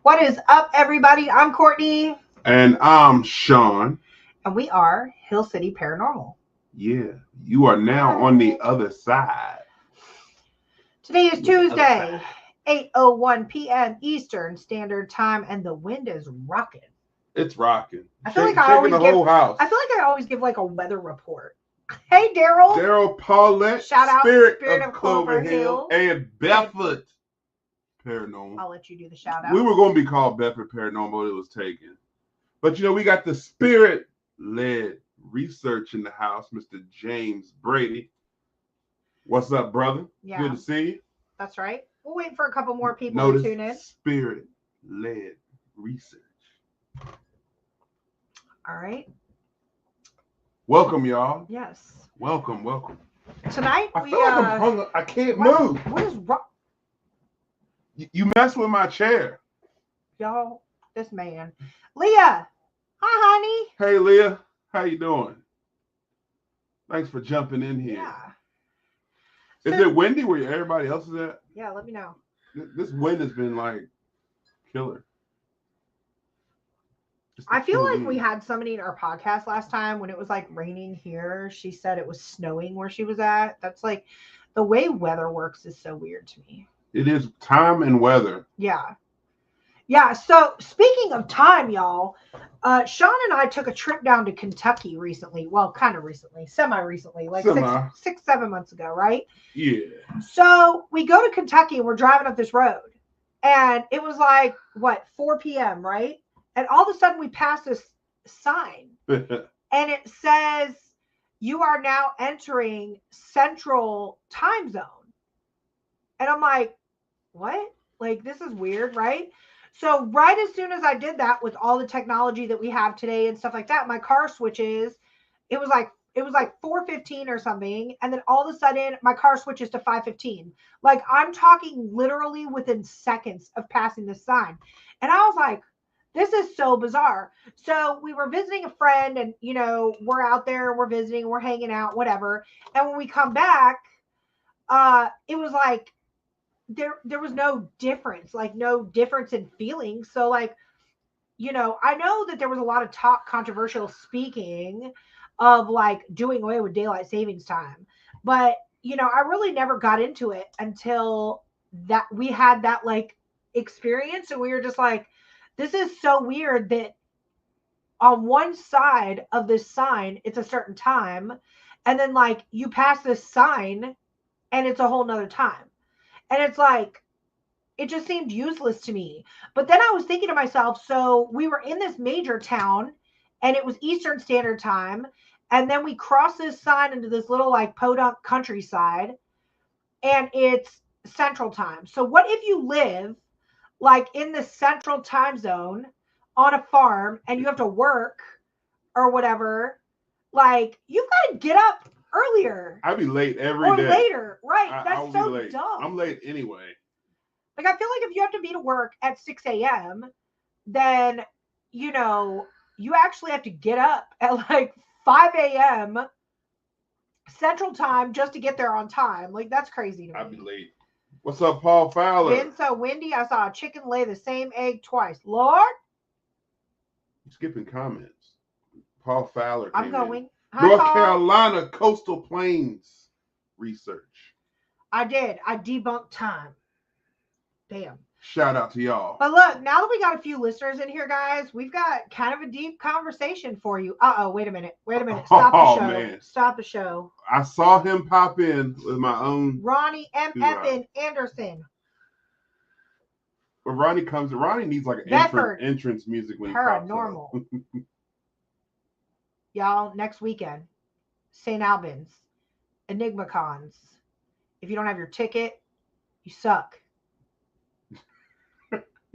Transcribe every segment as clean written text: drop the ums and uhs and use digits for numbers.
What is up, everybody? I'm Courtney. And I'm Sean. And we are Hill City Paranormal. Yeah, you are now on the other side. Today is Tuesday, 8:01 p.m. Eastern Standard Time, and the wind is rocking. It's rocking. I feel like I always the give, whole house. I feel like I always give like a weather report. Hey, Daryl. Daryl Paulette, Shout out Spirit of Clover Hill. and Bedford Paranormal. I'll let you do the shout out. We were going to be called Bedford Paranormal. It was taken. But, we got the spirit-led research in the house, Mr. James Brady. What's up, brother? Yeah. Good to see you. That's right. We'll wait for a couple more people to tune in. Spirit-led research. All right. Welcome, y'all. Yes. Welcome. Tonight I feel like I'm hung. I can't move. What is wrong? You mess with my chair. Y'all, this man. Leah. Hi, honey. Hey, Leah. How you doing? Thanks for jumping in here. Yeah. Is it windy where everybody else is at? Yeah, let me know. This wind has been like killer. I feel like we had somebody in our podcast last time when it was like raining here. She said it was snowing where she was at. That's like the way weather works is so weird to me. It is time and weather. Yeah. So speaking of time, y'all, Sean and I took a trip down to Kentucky recently. Well, kind of recently, semi-recently, like 6-7 months ago, right? Yeah. So we go to Kentucky and we're driving up this road, and it was like 4 p.m., right? And all of a sudden we pass this sign and it says, "You are now entering Central Time Zone." And I'm like, what? Like, this is weird, right? So right as soon as I did that, with all the technology that we have today and stuff like that, my car switches. It was like 4:15 or something. And then all of a sudden my car switches to 5:15. Like, I'm talking literally within seconds of passing this sign. And I was like, this is so bizarre. So we were visiting a friend, and, we're out there, we're visiting, we're hanging out, whatever. And when we come back, it was like, there was no difference, in feelings. So, I know that there was a lot of talk, controversial speaking of doing away with daylight savings time. But, I really never got into it until that we had that experience. And we were just like, this is so weird that on one side of this sign, it's a certain time. And then you pass this sign and it's a whole nother time. And it's like, it just seemed useless to me. But then I was thinking to myself, so we were in this major town and it was Eastern Standard Time. And then we crossed this sign into this little podunk countryside and it's Central Time. So what if you live in the Central Time Zone on a farm and you have to work or whatever? You've got to get up earlier. I'd be late every day. Or later, right? That's so dumb. I'm late anyway. I feel like if you have to be to work at 6 a.m., then, you actually have to get up at 5 a.m. Central Time just to get there on time. That's crazy to me. I'd be late. What's up, Paul Fowler? Been so windy, I saw a chicken lay the same egg twice. Lord? You're skipping comments. Paul Fowler. I'm going. In. North Carolina Coastal Plains research. I did. I debunked time. Damn. Shout out to y'all. But look, now that we got a few listeners in here, guys, we've got kind of a deep conversation for you. Wait a minute. Stop the show. Man. Stop the show. I saw him pop in with my own. Ronnie M. Evan Anderson. When Ronnie comes, Ronnie needs an entrance music when he pops Paranormal. Y'all, next weekend, St. Albans, Enigma Cons. If you don't have your ticket, you suck.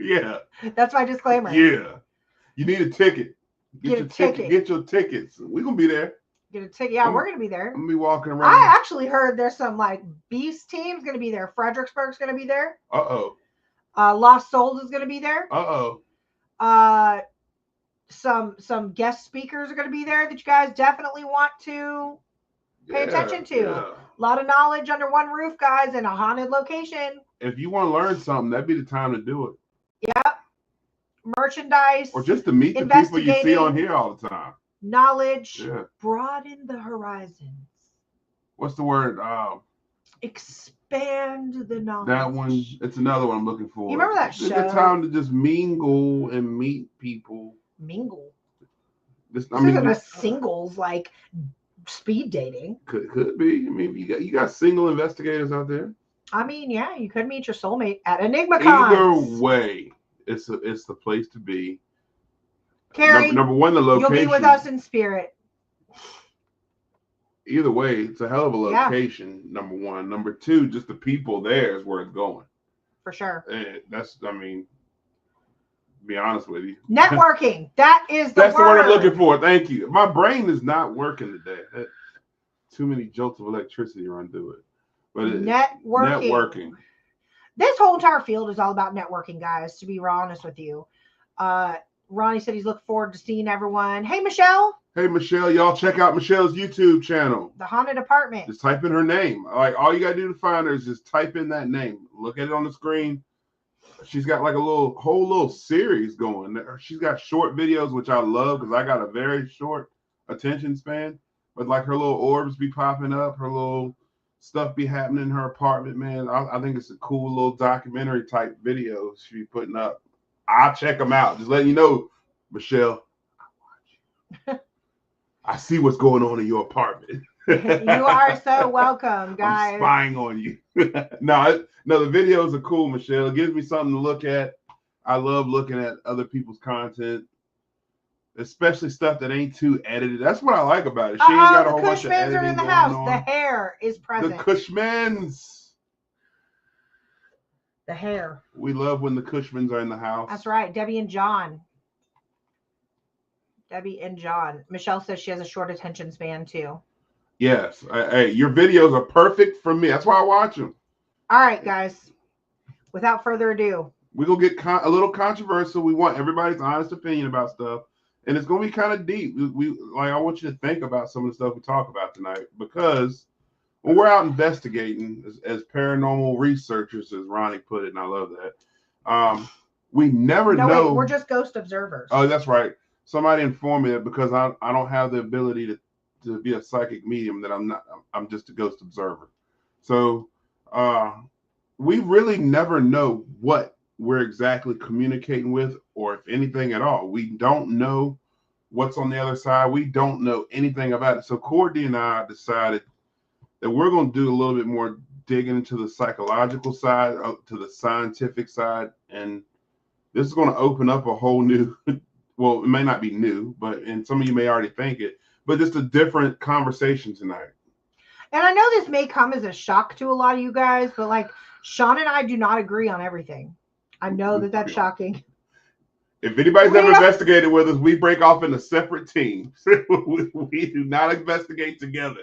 Yeah. That's my disclaimer. Yeah. You need a ticket. Get your ticket. Get your tickets. We're going to be there. Get a ticket. Yeah, we're going to be there. I'm going to be walking around. I actually heard there's some Beast teams going to be there. Fredericksburg's going to be there. Uh-oh. Lost Souls is going to be there. Uh-oh. Some guest speakers are going to be there that you guys definitely want to pay attention to. Yeah. A lot of knowledge under one roof, guys, in a haunted location. If you want to learn something, that'd be the time to do it. Yep. merchandise, or just to meet the people you see on here all the time. Knowledge, broaden the horizons. What's the word? Expand the knowledge. That one, it's another one I'm looking for. You remember that show? It's a time to just mingle and meet people. Mingle. This isn't a singles like speed dating. Could be. I mean, you got single investigators out there. I mean, yeah, you could meet your soulmate at EnigmaCon. Either way, it's the place to be. Carrie, number one, the location. You'll be with us in spirit. Either way, it's a hell of a location. Yeah. Number one. Number two, just the people there is where it's going. For sure. And to be honest with you. Networking. That's the word I'm looking for. Thank you. My brain is not working today. Too many jolts of electricity run through it. But networking. This whole entire field is all about networking, guys, to be honest with you. Ronnie said he's looking forward to seeing everyone. Hey, Michelle. Hey, Michelle. Y'all check out Michelle's YouTube channel. The Haunted Apartment. Just type in her name. Like, all you got to do to find her is just type in that name. Look at it on the screen. She's got like a whole little series going. She's got short videos, which I love because I got a very short attention span. But like her little orbs be popping up, her little stuff be happening in her apartment, man. I think it's a cool little documentary type video she be putting up. I'll check them out. Just letting you know, Michelle, I watch you. I see what's going on in your apartment. You are so welcome, guys. I'm spying on you. No, the videos are cool, Michelle. It gives me something to look at. I love looking at other people's content, especially stuff that ain't too edited. That's what I like about it. She ain't got a whole bunch of editing are in the going house. on. The hair is present. The Cushmans. The hair. We love when the Cushmans are in the house. That's right. Debbie and John. Michelle says she has a short attention span too. Yes. Hey, your videos are perfect for me. That's why I watch them. All right, guys. Without further ado, we're going to get a little controversial. We want everybody's honest opinion about stuff. And it's going to be kind of deep. I want you to think about some of the stuff we talk about tonight. Because when we're out investigating as paranormal researchers, as Ronnie put it, and I love that, we never know. Wait, we're just ghost observers. Oh, that's right. Somebody informed me that because I don't have the ability to be a psychic medium, that I'm just a ghost observer. So we really never know what we're exactly communicating with, or if anything at all. We don't know what's on the other side. We don't know anything about it. So Courtney and I decided that we're going to do a little bit more digging into the psychological side, to the scientific side. And this is going to open up a whole new, well, it may not be new, and some of you may already think it, but just a different conversation tonight. And I know this may come as a shock to a lot of you guys, but like Sean and I do not agree on everything. I know that's shocking. If anybody's ever investigated with us, we break off into separate teams. We do not investigate together.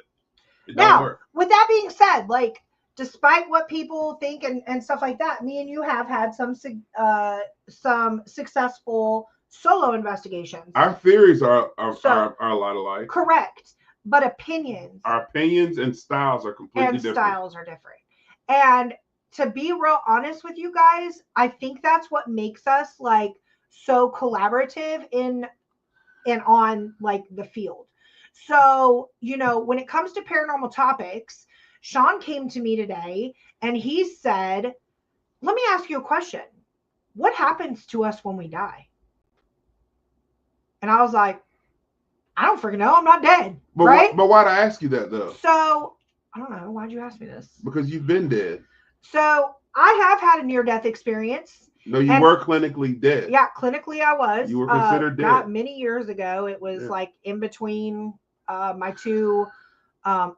It don't work. With that being said, like, despite what people think and stuff like that, me and you have had some successful solo investigations. Our theories are a lot alike. Correct. But opinions. Our opinions and styles are completely different. Styles are different. And to be real honest with you guys, I think that's what makes us like so collaborative in on like the field. So, when it comes to paranormal topics, Sean came to me today and he said, let me ask you a question. What happens to us when we die? And I was like, I don't freaking know. I'm not dead. Right? But why'd I ask you that though? So I don't know. Why'd you ask me this? Because you've been dead. So I have had a near-death experience. No, you were clinically dead. Yeah, clinically I was. You were considered dead. Many years ago. It was like in between my two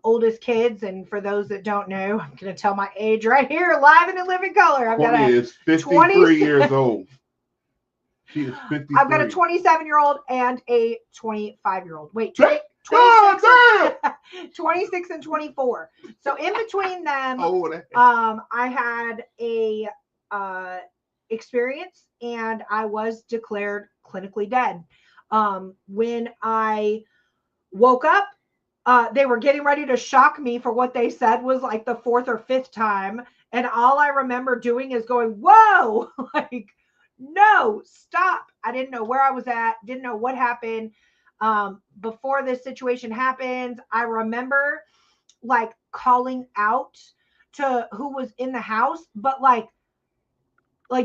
oldest kids. And for those that don't know, I'm going to tell my age right here, live and in living color. Courtney is 53 years old. She is 53. I've got a 27-year-old and a 25-year-old. Wait, 26 and 24. So in between them, I had a experience and I was declared clinically dead. When I woke up, they were getting ready to shock me for what they said was like the fourth or fifth time. And all I remember doing is going, whoa, like, no, stop. I didn't know where I was at, didn't know what happened. Before this situation happens, I remember like calling out to who was in the house, but like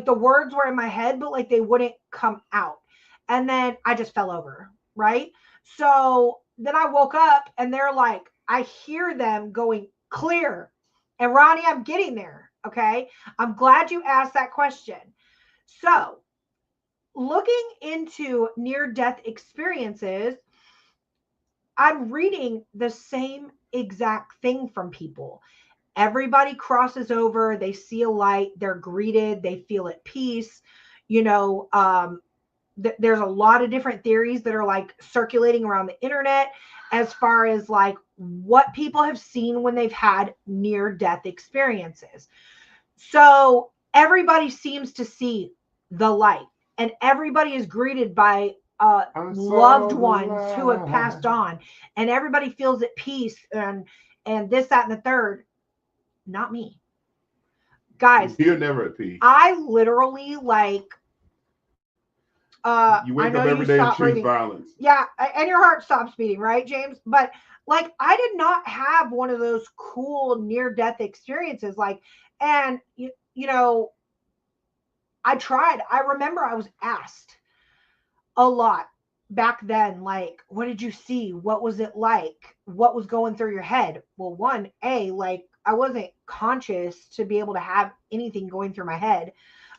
the words were in my head, but like they wouldn't come out. And then I just fell over, right? So then I woke up and they're like, I hear them going clear. And Ronnie, I'm getting there. Okay. I'm glad you asked that question. So looking into near death experiences, I'm reading the same exact thing from people. Everybody crosses over, they see a light, they're greeted, they feel at peace. You know, there's a lot of different theories that are like circulating around the internet as far as like what people have seen when they've had near death experiences. So everybody seems to see the light, and everybody is greeted by loved ones who have passed on, and everybody feels at peace and this, that, and the third. Not me. Guys, you're never at peace. I literally like you wake up every day and choose violence. Yeah, and your heart stops beating, right, James? But like I did not have one of those cool near-death experiences. Like, and you know, I tried. I remember I was asked a lot back then, like, what did you see? What was it like? What was going through your head? Well, like I wasn't conscious to be able to have anything going through my head,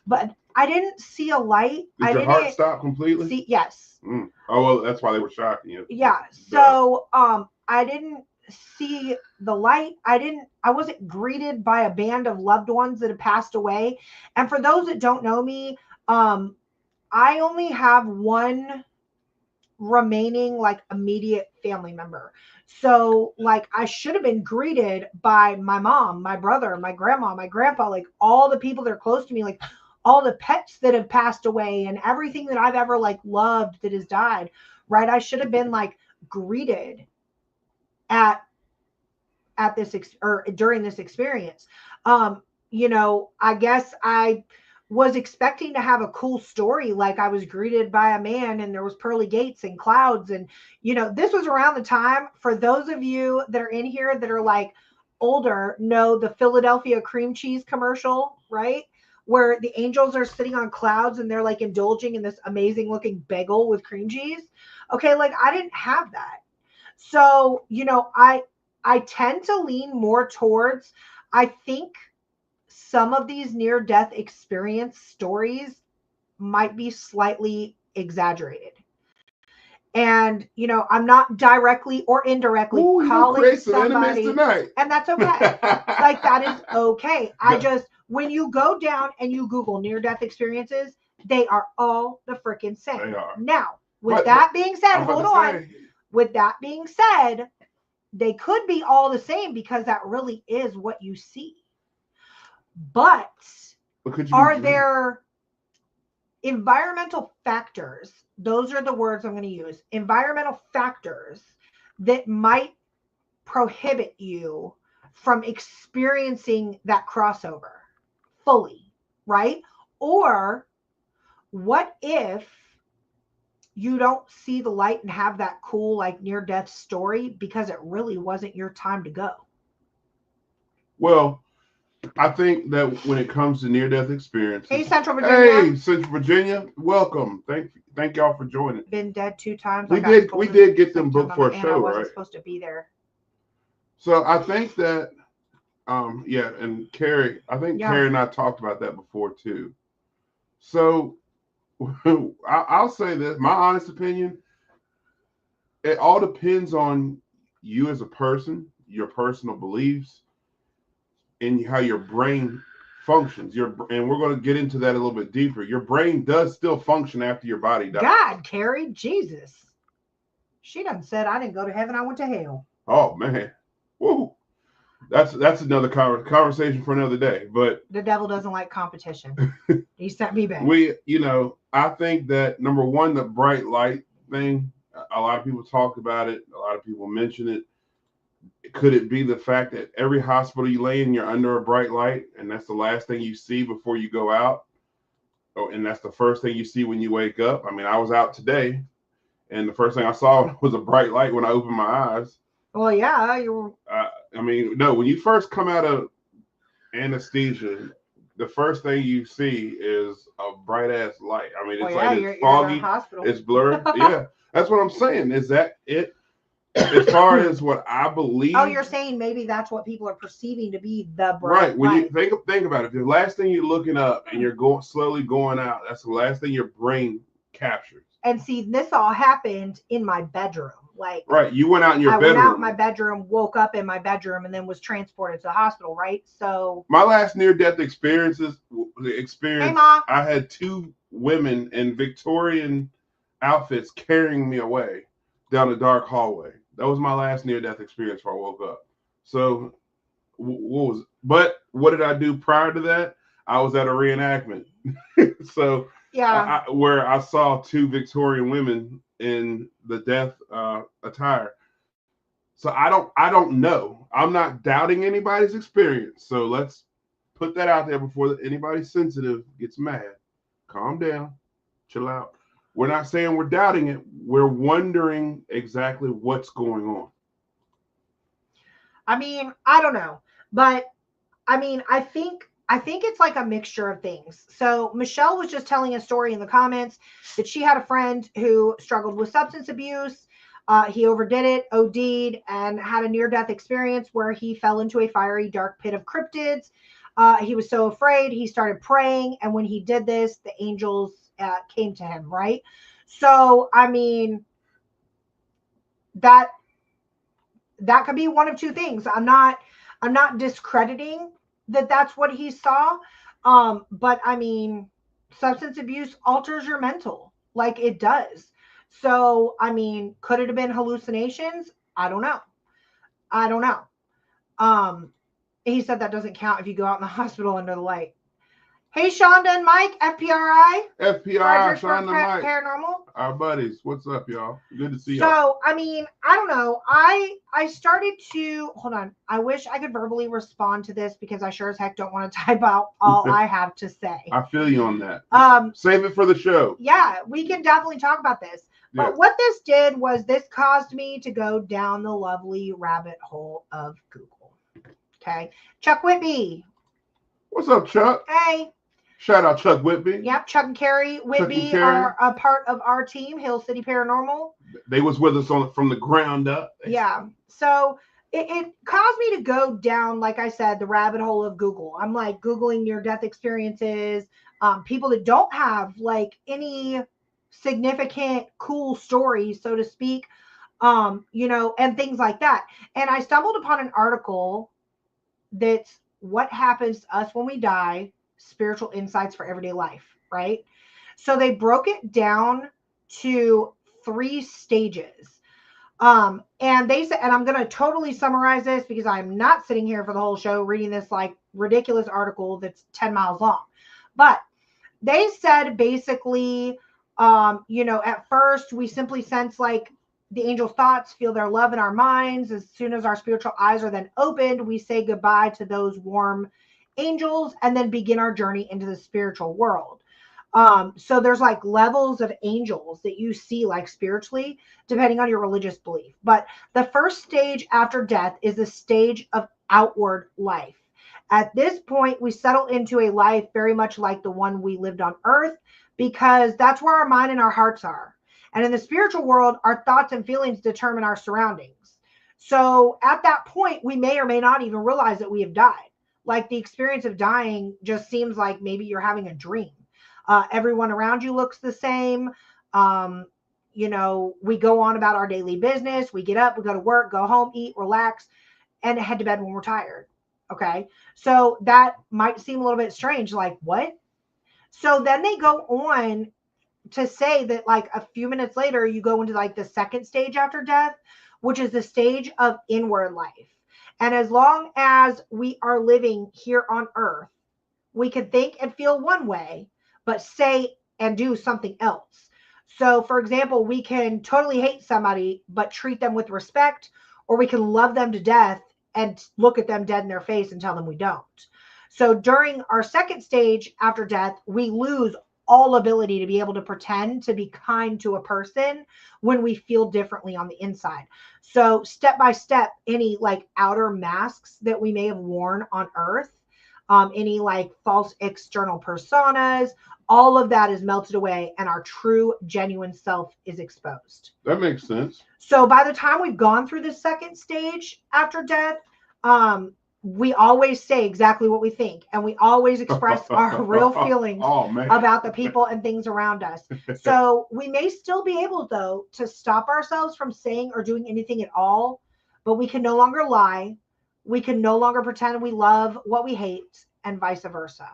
but I didn't see a light. Did your heart stop completely? Yes. Oh, well, that's why they were shocking you. Yeah. So, I didn't see the light. I wasn't greeted by a band of loved ones that have passed away. And for those that don't know me, I only have one remaining like immediate family member. So like I should have been greeted by my mom, my brother, my grandma, my grandpa, like all the people that are close to me, like all the pets that have passed away and everything that I've ever like loved that has died, right? I should have been like greeted at this or during this experience. You know, I guess I was expecting to have a cool story, like I was greeted by a man and there was pearly gates and clouds. And you know, this was around the time, for those of you that are in here that are like older, know the Philadelphia cream cheese commercial, right? Where the angels are sitting on clouds and they're like indulging in this amazing looking bagel with cream cheese. Okay, like I didn't have that. So, you know, I tend to lean more towards, I think some of these near-death experience stories might be slightly exaggerated. And, you know, I'm not directly or indirectly calling somebody, and that's okay. Like, that is okay. I just, when you go down and you Google near-death experiences, they are all the freaking same. They are. Now, with that being said, hold on. With that being said, they could be all the same because that really is what you see. But are there environmental factors? Those are the words I'm going to use. Environmental factors that might prohibit you from experiencing that crossover fully, right? Or what if you don't see the light and have that cool like near-death story because it really wasn't your time to go? Well, I think that when it comes to near-death experiences, hey Central Virginia, Central Virginia, welcome. Thank y'all for joining. Been dead 2 times. We did get them booked for a show, I wasn't right? supposed to be there. So I think that, and Carrie, Carrie and I talked about that before too. So I'll say this, my honest opinion, it all depends on you as a person, your personal beliefs, and how your brain functions. And we're going to get into that a little bit deeper. Your brain does still function after your body dies. God, Carrie, Jesus. She done said I didn't go to heaven, I went to hell. Oh, man. Woo. That's another conversation for another day. But the devil doesn't like competition. He sent me back. I think that, number one, the bright light thing, a lot of people talk about it. A lot of people mention it. Could it be the fact that every hospital you lay in, you're under a bright light, and that's the last thing you see before you go out? Oh, and that's the first thing you see when you wake up. I mean, I was out today, and the first thing I saw was a bright light when I opened my eyes. Well, yeah, you. I mean, no, when you first come out of anesthesia, the first thing you see is a bright ass light. I mean, it's like it's foggy, it's blurry. Yeah, that's what I'm saying. Is that it? As far as what I believe. Oh, you're saying maybe that's what people are perceiving to be the bright light. When you think about it, the last thing you're looking up and you're slowly going out, that's the last thing your brain captures. And see, this all happened in my bedroom. Like, right, you went out in your bedroom. I went out in my bedroom, woke up in my bedroom, and then was transported to the hospital. Right, so my last near-death experience. Hey, Ma. I had 2 women in Victorian outfits carrying me away down a dark hallway. That was my last near-death experience before I woke up. So, but what did I do prior to that? I was at a reenactment. So, yeah, where I saw 2 Victorian women in the death attire. So I don't know. I'm not doubting anybody's experience. So let's put that out there before anybody sensitive gets mad. Calm down, chill out. We're not saying we're doubting it. We're wondering exactly what's going on. I mean, I don't know, but I mean, I think it's like a mixture of things. So Michelle was just telling a story in the comments that she had a friend who struggled with substance abuse. He overdid it, OD'd, and had a near-death experience where he fell into a fiery, dark pit of cryptids. He was so afraid, he started praying, and when he did this, the angels came to him, right? So, I mean, that could be one of two things. I'm not discrediting that that's what he saw. But I mean, substance abuse alters your mental, like it does. So, I mean, could it have been hallucinations? I don't know. He said that doesn't count if you go out in the hospital under the light. Hey, Shonda and Mike, FPRI. FPRI, Shonda and Mike. Paranormal. Our buddies. What's up, y'all? Good to see you. So, I mean, I don't know. I started to, hold on. I wish I could verbally respond to this because I sure as heck don't want to type out all I have to say. I feel you on that. Save it for the show. Yeah, we can definitely talk about this. But what this did was this caused me to go down the lovely rabbit hole of Google. Okay. Chuck Whitby. What's up, Chuck? Hey. Shout out Chuck Whitby. Yep, Chuck and Carrie Whitby are a part of our team, Hill City Paranormal. They was with us from the ground up. Yeah. So it caused me to go down, like I said, the rabbit hole of Google. I'm like Googling near-death experiences, people that don't have like any significant cool stories, so to speak, and things like that. And I stumbled upon an article that's what happens to us when we die, spiritual insights for everyday life, right? So they broke it down to 3 stages. And they said, and I'm going to totally summarize this because I'm not sitting here for the whole show reading this like ridiculous article that's 10 miles long. But they said basically, at first we simply sense like the angel's thoughts, feel their love in our minds. As soon as our spiritual eyes are then opened, we say goodbye to those warm angels and then begin our journey into the spiritual world. So there's like levels of angels that you see like spiritually, depending on your religious belief. But the first stage after death is the stage of outward life. At this point, we settle into a life very much like the one we lived on earth, because that's where our mind and our hearts are. And in the spiritual world, our thoughts and feelings determine our surroundings. So at that point, we may or may not even realize that we have died. Like the experience of dying just seems like maybe you're having a dream. Everyone around you looks the same. We go on about our daily business. We get up, we go to work, go home, eat, relax, and head to bed when we're tired. Okay. So that might seem a little bit strange. Like, what? So then they go on to say that like a few minutes later, you go into like the second stage after death, which is the stage of inward life. And as long as we are living here on earth, we can think and feel one way, but say and do something else. So for example, we can totally hate somebody, but treat them with respect, or we can love them to death and look at them dead in their face and tell them we don't. So during our second stage after death, we lose all ability to be able to pretend to be kind to a person when we feel differently on the inside. So step by step, any like outer masks that we may have worn on earth, any like false external personas, all of that is melted away and our true genuine self is exposed. That makes sense. So by the time we've gone through the second stage after death, we always say exactly what we think, and we always express our real feelings about the people and things around us. So we may still be able, though, to stop ourselves from saying or doing anything at all, but we can no longer lie. We can no longer pretend we love what we hate, and vice versa.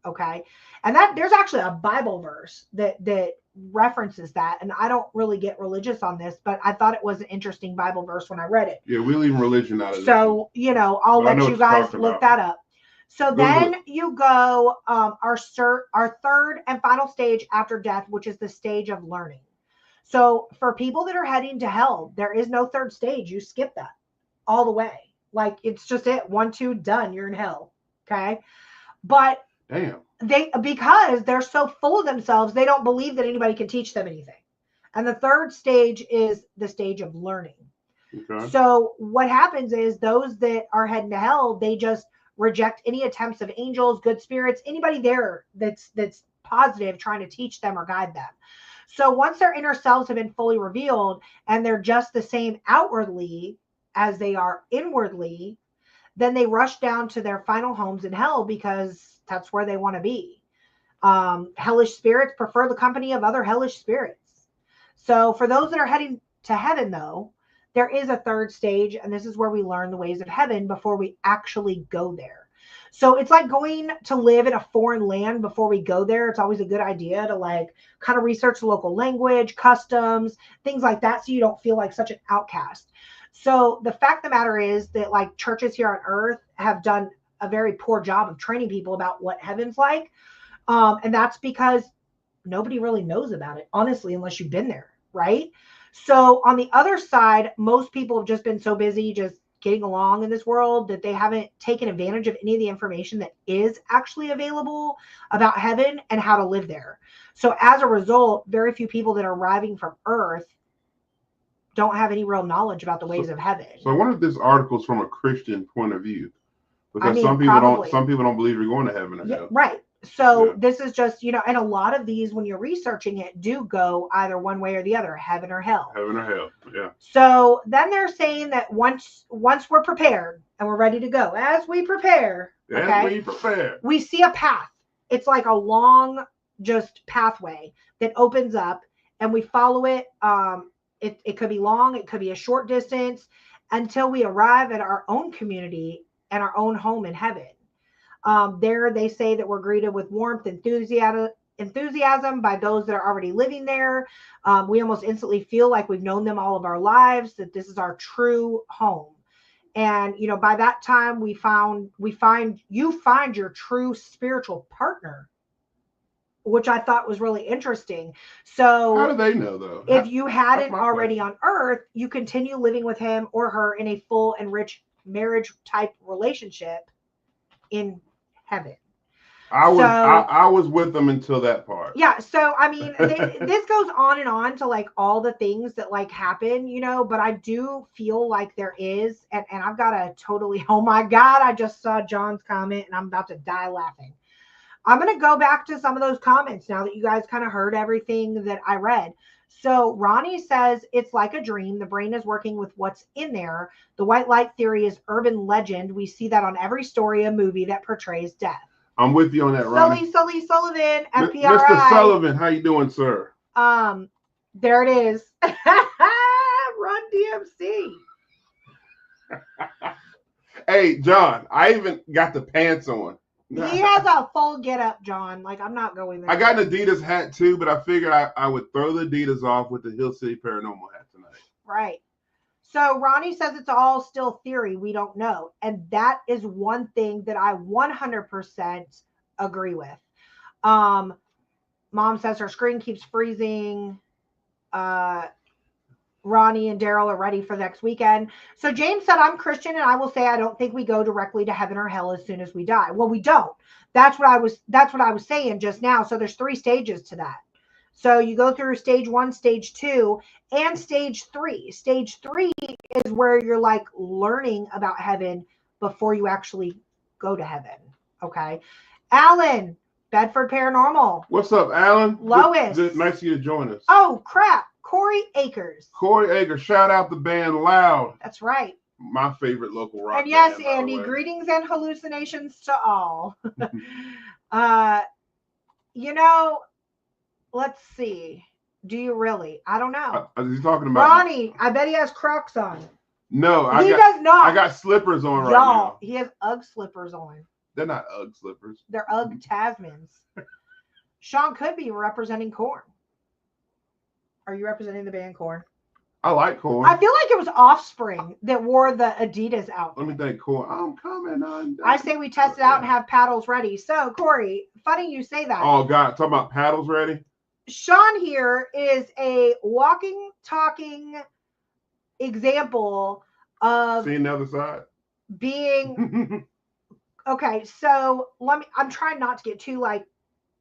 Okay. And that there's actually a Bible verse that references that. And I don't really get religious on this, but I thought it was an interesting Bible verse when I read it. Yeah, we're leaving religion out of this. So, I'll let you guys look that up. So then you go our third and final stage after death, which is the stage of learning. So for people that are heading to hell, there is no third stage. You skip that all the way. Like it's just it. 1, 2, done. You're in hell. Okay. But damn. Because they're so full of themselves, they don't believe that anybody can teach them anything. And the third stage is the stage of learning. Okay. So what happens is those that are heading to hell, they just reject any attempts of angels, good spirits, anybody there that's positive trying to teach them or guide them. So once their inner selves have been fully revealed and they're just the same outwardly as they are inwardly, then they rush down to their final homes in hell because that's where they want to be. Hellish spirits prefer the company of other hellish spirits. So for those that are heading to heaven, though, there is a third stage, and this is where we learn the ways of heaven before we actually go there. So it's like going to live in a foreign land before we go there. It's always a good idea to like kind of research the local language, customs, things like that, so you don't feel like such an outcast. So the fact of the matter is that like churches here on earth have done a very poor job of training people about what heaven's like. And that's because nobody really knows about it, honestly, unless you've been there, right? So on the other side, most people have just been so busy just getting along in this world that they haven't taken advantage of any of the information that is actually available about heaven and how to live there. So as a result, very few people that are arriving from earth don't have any real knowledge about the ways of heaven. So I wonder if this article is from a Christian point of view. Because some people don't believe you're going to heaven or hell. Right. So this is just, and a lot of these, when you're researching it, do go either one way or the other, heaven or hell. Heaven or hell, yeah. So then they're saying that once we're prepared and we're ready to go, as we prepare, we see a path. It's like a long just pathway that opens up and we follow it. It could be long, it could be a short distance until we arrive at our own community and our own home in heaven. There they say that we're greeted with warmth, enthusiasm by those that are already living there. We almost instantly feel like we've known them all of our lives, that this is our true home. And, by that time you find your true spiritual partner, which I thought was really interesting. So how do they know though? If you hadn't already on earth, you continue living with him or her in a full and rich marriage type relationship in heaven. I was with them until that part. Yeah. So, I mean, this goes on and on to like all the things that like happen, but I do feel like there is, and I've got a totally, oh my God, I just saw John's comment and I'm about to die laughing. I'm going to go back to some of those comments now that you guys kind of heard everything that I read. So Ronnie says it's like a dream. The brain is working with what's in there. The white light theory is urban legend. We see that on every story and movie that portrays death. I'm with you on that, Ronnie. Sully Sullivan, FPRI. Mr. Sullivan, how you doing, sir? There it is. Run DMC. Hey, John, I even got the pants on. He has a full get up, John. Like, I'm not going there. I got an Adidas hat too, but I figured I would throw the Adidas off with the Hill City Paranormal hat tonight. Right. So Ronnie says it's all still theory. We don't know. And that is one thing that I 100% agree with. Mom says her screen keeps freezing. Ronnie and Daryl are ready for next weekend. So James said, I'm Christian, and I will say I don't think we go directly to heaven or hell as soon as we die. Well, we don't. That's what I was saying just now. So there's 3 stages to that. So you go through stage 1, stage 2, and stage 3. Stage 3 is where you're like learning about heaven before you actually go to heaven. Okay. Alan, Bedford Paranormal. What's up, Alan? Lois. Nice of you to join us. Oh, crap. Corey Akers. Corey Akers. Shout out the band Loud. That's right. My favorite local rock and yes, band, Andy, greetings and hallucinations to all. Let's see. Do you really? I don't know. Is he talking about Ronnie? I bet he has Crocs on. No, he does not. I got slippers on right Y'all, now. he has UGG slippers on. They're not UGG slippers. They're UGG Tasmans. Sean could be representing Korn. Are you representing the band Korn? I like Korn. I feel like it was Offspring that wore the Adidas outfit. Let me think, Korn. I'm coming on. I say we test it out and have paddles ready. So, Corey, funny you say that. Oh, God. Talking about paddles ready? Sean here is a walking, talking example of seeing the other side. Being okay. So I'm trying not to get too like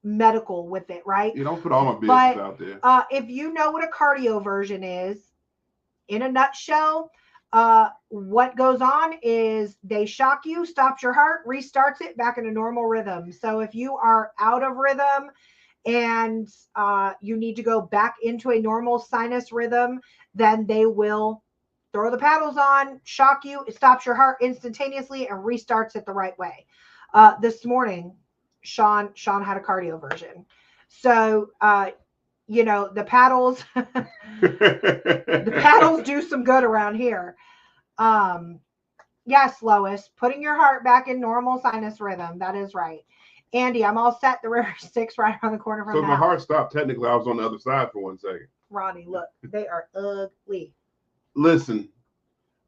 medical with it, right? You don't put all my business out there. If you know what a cardioversion is, in a nutshell, what goes on is they shock you, stops your heart, restarts it back in a normal rhythm. So if you are out of rhythm and you need to go back into a normal sinus rhythm, then they will throw the paddles on, shock you, it stops your heart instantaneously and restarts it the right way. This morning, Sean had a cardioversion. So, the paddles, the paddles do some good around here. Yes, Lois, putting your heart back in normal sinus rhythm. That is right. Andy, I'm all set. The River Styx right around the corner from so the my house. heart stopped. Technically, I was on the other side for 1 second. Ronnie, look, they are ugly. Listen,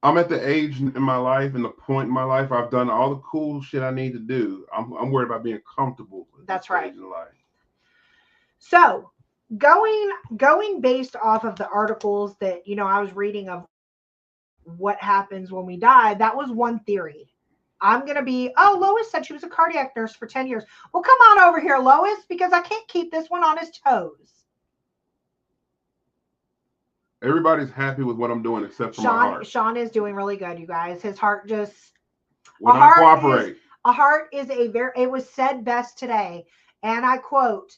I'm at the age in my life and the point in my life I've done all the cool shit I need to do. I'm worried about being comfortable. That's right. In life. So going based off of the articles that I was reading of what happens when we die, that was one theory. I'm going to be, Lois said she was a cardiac nurse for 10 years. Well, come on over here, Lois, because I can't keep this one on his toes. Everybody's happy with what I'm doing except for my heart. Sean is doing really good, you guys. His heart just... When I cooperate. A heart is it was said best today, and I quote,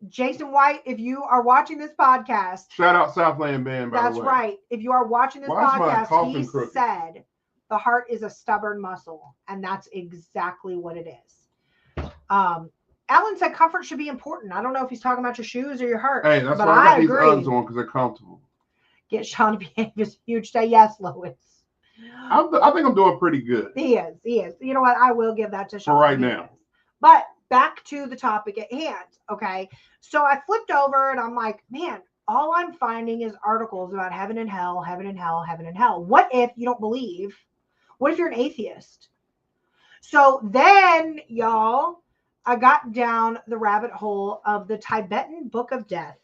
Jason White, if you are watching this podcast... Shout out Southland Band, by the way. That's right. If you are watching this podcast, he said the heart is a stubborn muscle, and that's exactly what it is. Alan said comfort should be important. I don't know if he's talking about your shoes or your heart. Hey, that's why I got these Uggs on, because they're comfortable. Get Sean to behave this huge day. Yes, Lois. I think I'm doing pretty good. He is. You know what? I will give that to Sean. For right now. But back to the topic at hand. Okay. So I flipped over and I'm like, man, all I'm finding is articles about heaven and hell, heaven and hell, heaven and hell. What if you don't believe? What if you're an atheist? So then, y'all, I got down the rabbit hole of the Tibetan Book of Death.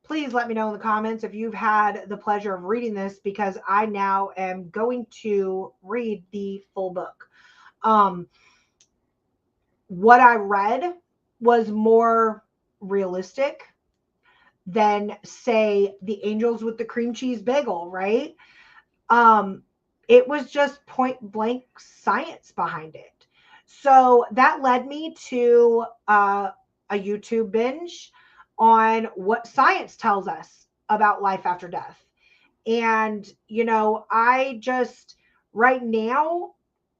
Please let me know in the comments if you've had the pleasure of reading this, because I now am going to read the full book. What I read was more realistic than, say, the Angels with the Cream Cheese Bagel, right? It was just point blank science behind it. So that led me to a YouTube binge on what science tells us about life after death. And, I just, right now,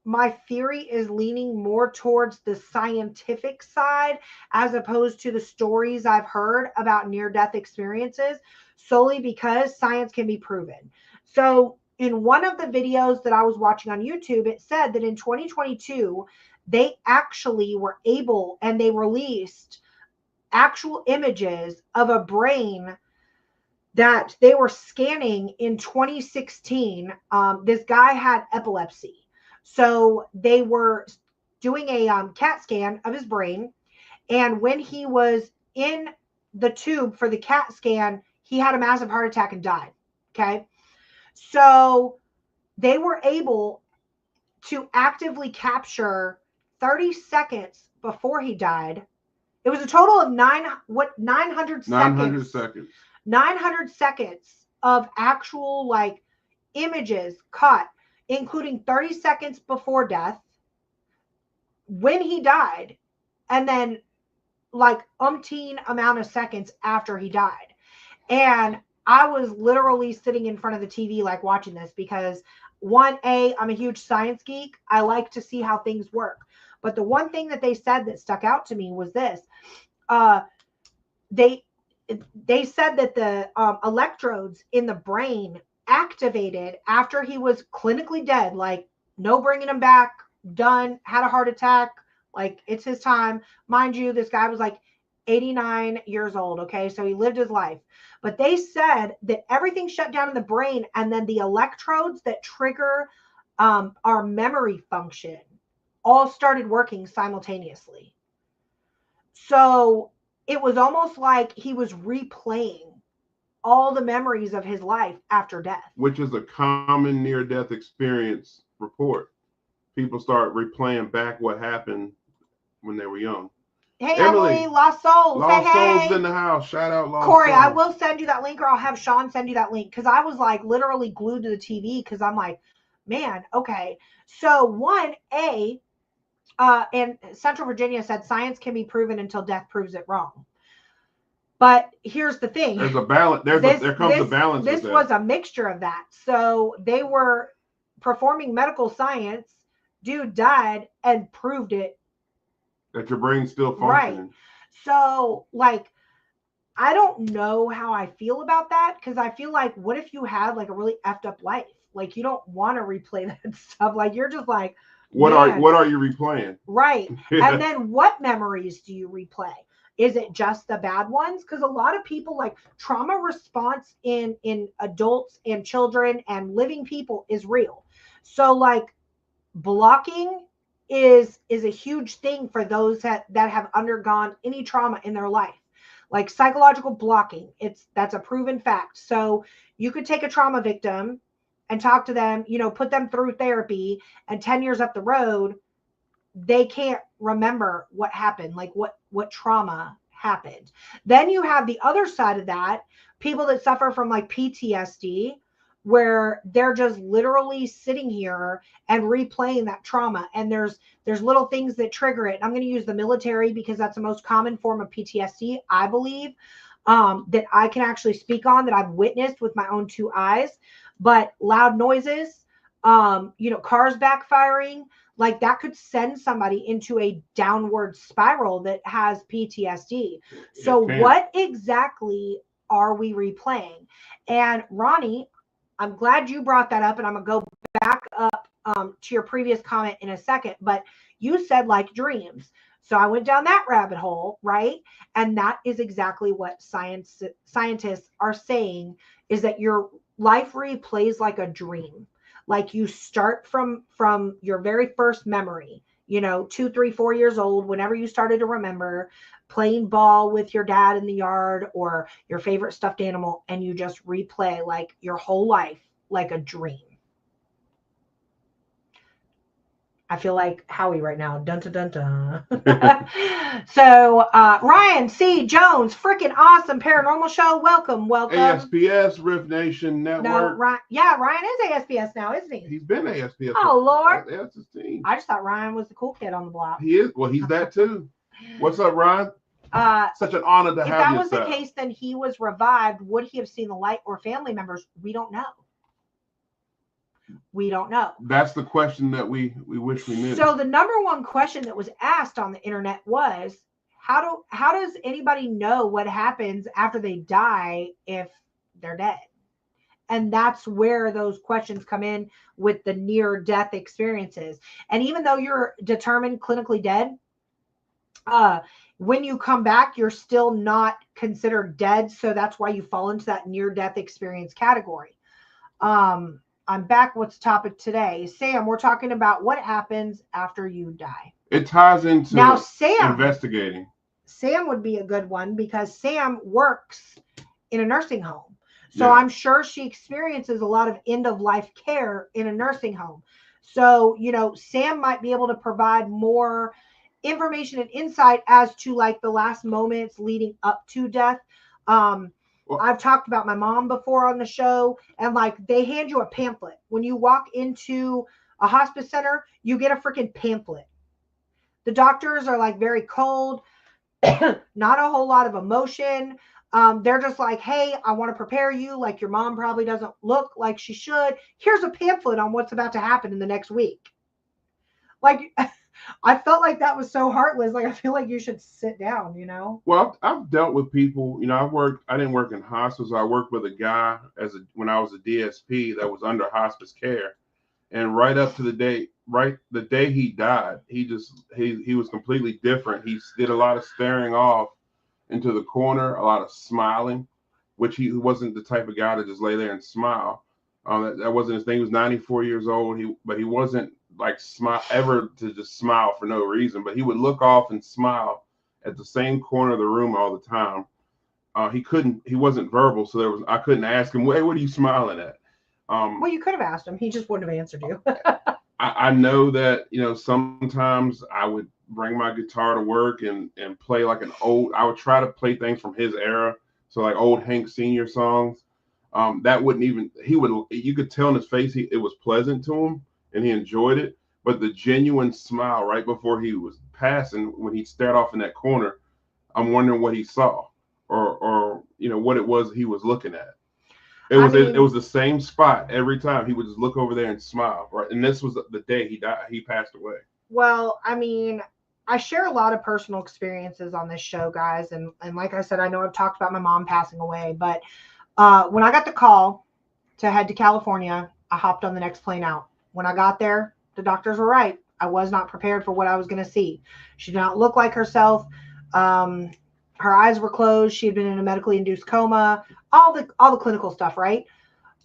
my theory is leaning more towards the scientific side as opposed to the stories I've heard about near-death experiences, solely because science can be proven. So in one of the videos that I was watching on YouTube, it said that in 2022, they actually were able, and they released actual images of a brain that they were scanning in 2016. This guy had epilepsy. So they were doing a CAT scan of his brain. And when he was in the tube for the CAT scan, he had a massive heart attack and died. Okay. So they were able to actively capture 30 seconds before he died. It was a total of 900 seconds. 900 seconds of actual like images caught, including 30 seconds before death, when he died, and then like umpteen amount of seconds after he died. And I was literally sitting in front of the TV like watching this because I'm a huge science geek. I like to see how things work. But the one thing that they said that stuck out to me was this. They said that the electrodes in the brain activated after he was clinically dead, like no bringing him back, done, had a heart attack, like it's his time. Mind you, this guy was like 89 years old. Okay. So he lived his life, but they said that everything shut down in the brain. And then the electrodes that trigger our memory function all started working simultaneously. So it was almost like he was replaying all the memories of his life after death. Which is a common near-death experience report. People start replaying back what happened when they were young. Hey, Emily, Lost Souls. Lost Souls in the house. Shout out Lost Corey, Souls. I will send you that link, or I'll have Sean send you that link, because I was like literally glued to the TV because I'm like, man, okay. So and Central Virginia said science can be proven until death proves it wrong. But here's the thing. There's a balance. There comes a balance. This was a mixture of that. So they were performing medical science. Dude died and proved it. That your brain's still functioning. Right. So, like, I don't know how I feel about that, because I feel like, what if you had like a really effed up life? Like, you don't want to replay that stuff. Like, you're just like, what are you replaying? Right. And then what memories do you replay? Is it just the bad ones? Because a lot of people, like, trauma response in adults and children and living people is real. So, like, blocking is a huge thing for those that have undergone any trauma in their life. Like psychological blocking, that's a proven fact. So you could take a trauma victim and talk to them, put them through therapy, and 10 years up the road, they can't remember what happened, like what trauma happened. Then you have the other side of that, people that suffer from like PTSD, where they're just literally sitting here and replaying that trauma. And there's little things that trigger it. I'm going to use the military because that's the most common form of PTSD, I believe, that I can actually speak on, that I've witnessed with my own two eyes. But loud noises, cars backfiring, like that could send somebody into a downward spiral that has PTSD. So what exactly are we replaying? And Ronnie, I'm glad you brought that up, and I'm going to go back up to your previous comment in a second, but you said like dreams. So I went down that rabbit hole, right? And that is exactly what scientists are saying, is that your life replays like a dream. Like you start from your very first memory, 2, 3, 4 years old, whenever you started to remember playing ball with your dad in the yard or your favorite stuffed animal, and you just replay like your whole life like a dream. I feel like Howie right now. Dun dun dun dun. So Ryan C. Jones, freaking awesome paranormal show. Welcome. ASPS, Riff Nation Network. No, Ryan is ASPS now, isn't he? He's been ASPS. Oh Lord, that's his team. I just thought Ryan was the cool kid on the block. He is. Well, he's that too. What's up, Ryan? Such an honor to have you. If that was the case, then he was revived. Would he have seen the light, or family members? We don't know. We don't know. That's the question that we wish we knew. So the number one question that was asked on the internet was, how does anybody know what happens after they die if they're dead? And that's where those questions come in with the near-death experiences. And even though you're determined clinically dead, when you come back, you're still not considered dead. So that's why you fall into that near-death experience category. I'm back. What's the topic today? Sam, we're talking about what happens after you die. It ties into now, Sam, investigating. Sam would be a good one, because Sam works in a nursing home. So Yeah. I'm sure she experiences a lot of end of life care in a nursing home. So, Sam might be able to provide more information and insight as to like the last moments leading up to death. Um, Well, I've talked about my mom before on the show, and like they hand you a pamphlet. When you walk into a hospice center, you get a freaking pamphlet. The doctors are like very cold, not a whole lot of emotion. They're just like, hey, I want to prepare you. Like your mom probably doesn't look like she should. Here's a pamphlet on what's about to happen in the next week. Like, I felt like that was so heartless. Like, I feel like you should sit down, Well, I've dealt with people. I didn't work in hospice. I worked with a guy when I was a DSP that was under hospice care, and right up to the day he died, he was completely different. He did a lot of staring off into the corner, a lot of smiling, which he wasn't the type of guy to just lay there and smile. That wasn't his thing. He was 94 years old. But he wasn't like smile ever to just smile for no reason. But he would look off and smile at the same corner of the room all the time. He wasn't verbal, so I couldn't ask him, hey, what are you smiling at? Well, you could have asked him. He just wouldn't have answered you. I know that, sometimes I would bring my guitar to work and play like I would try to play things from his era. So like old Hank Sr. songs. That wouldn't even, you could tell in his face, it was pleasant to him and he enjoyed it. But the genuine smile right before he was passing, when he stared off in that corner, I'm wondering what he saw or what it was he was looking at. It was the same spot every time. He would just look over there and smile, right? And this was the day he died. He passed away. Well, I share a lot of personal experiences on this show, guys, and like I said, I know I've talked about my mom passing away, but when I got the call to head to California, I hopped on the next plane out. When I got there, the doctors were right. I was not prepared for what I was going to see. She did not look like herself. Her eyes were closed. She had been in a medically induced coma, all the clinical stuff, right?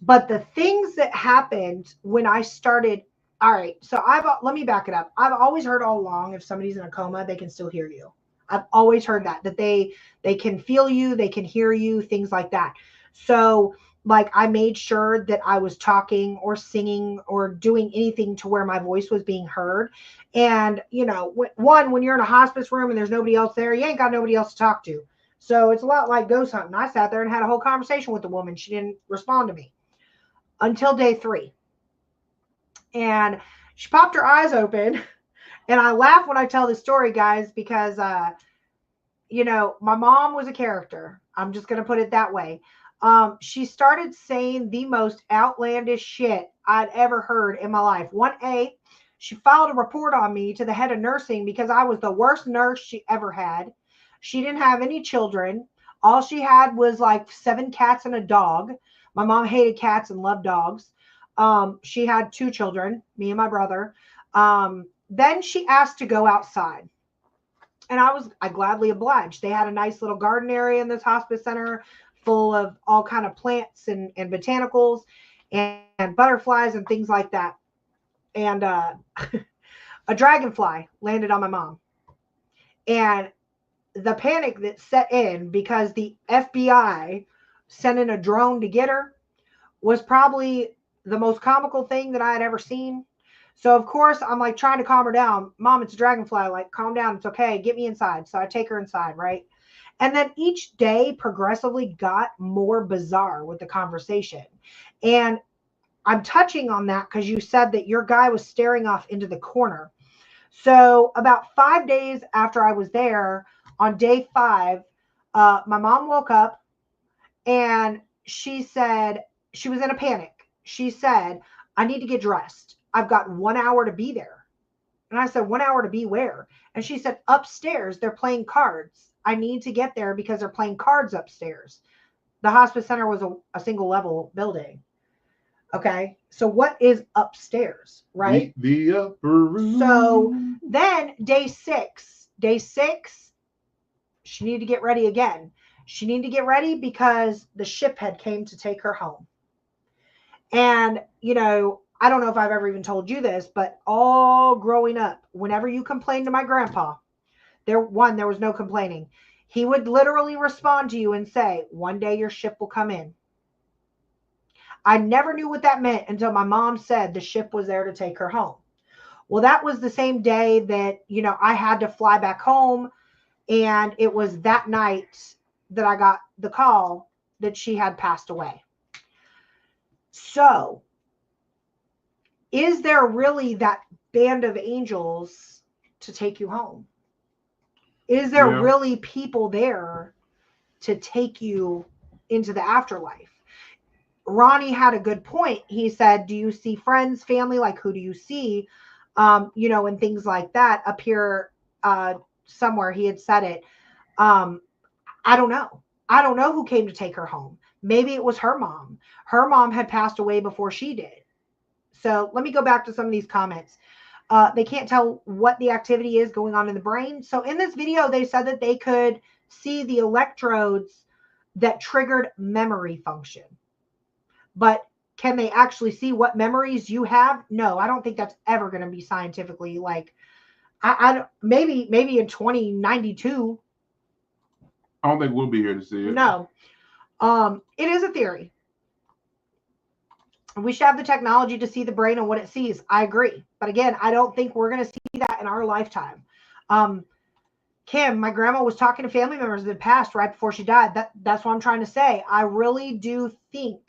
But the things that happened when I started, all right, so let me back it up. I've always heard all along, if somebody's in a coma, they can still hear you. I've always heard that they can feel you, they can hear you, things like that. So like I made sure that I was talking or singing or doing anything to where my voice was being heard. And, when you're in a hospice room and there's nobody else there, you ain't got nobody else to talk to. So it's a lot like ghost hunting. I sat there and had a whole conversation with the woman. She didn't respond to me until day 3. And she popped her eyes open. And I laugh when I tell this story, guys, because, my mom was a character. I'm just going to put it that way. She started saying the most outlandish shit I'd ever heard in my life. 1A, she filed a report on me to the head of nursing because I was the worst nurse she ever had. She didn't have any children. All she had was like 7 cats and a dog. My mom hated cats and loved dogs. She had 2 children, me and my brother. Then she asked to go outside. And I gladly obliged. They had a nice little garden area in this hospice center full of all kind of plants and botanicals and butterflies and things like that. And a dragonfly landed on my mom. And the panic that set in because the FBI sent in a drone to get her was probably the most comical thing that I had ever seen. So of course I'm like trying to calm her down. Mom, it's a dragonfly. Like, calm down. It's okay. Get me inside. So I take her inside, right? And then each day progressively got more bizarre with the conversation. And I'm touching on that because you said that your guy was staring off into the corner. So about 5 days after I was there, on day 5, my mom woke up and she said, she was in a panic. She said, I need to get dressed. I've got 1 hour to be there. And I said, 1 hour to be where? And she said, upstairs, they're playing cards. I need to get there because they're playing cards upstairs. The hospice center was a single level building. Okay. So what is upstairs, right? The upper room. So then day 6, she needed to get ready again. She needed to get ready because the ship had came to take her home. And, I don't know if I've ever even told you this, but all growing up, whenever you complained to my grandpa, there was no complaining. He would literally respond to you and say, one day your ship will come in. I never knew what that meant until my mom said the ship was there to take her home. Well, that was the same day that, I had to fly back home. And it was that night that I got the call that she had passed away. So, is there really that band of angels to take you home? Is there really people there to take you into the afterlife? Ronnie had a good point. He said, do you see friends, family? Like, who do you see? And things like that up here somewhere. He had said it. I don't know. I don't know who came to take her home. Maybe it was her mom. Her mom had passed away before she did. So let me go back to some of these comments. They can't tell what the activity is going on in the brain. So in this video, they said that they could see the electrodes that triggered memory function. But can they actually see what memories you have? No, I don't think that's ever going to be scientifically maybe in 2092. I don't think we'll be here to see it. No. It is a theory. We should have the technology to see the brain and what it sees. I agree. But again, I don't think we're going to see that in our lifetime. Kim, my grandma was talking to family members that passed right before she died. That's what I'm trying to say. I really do think,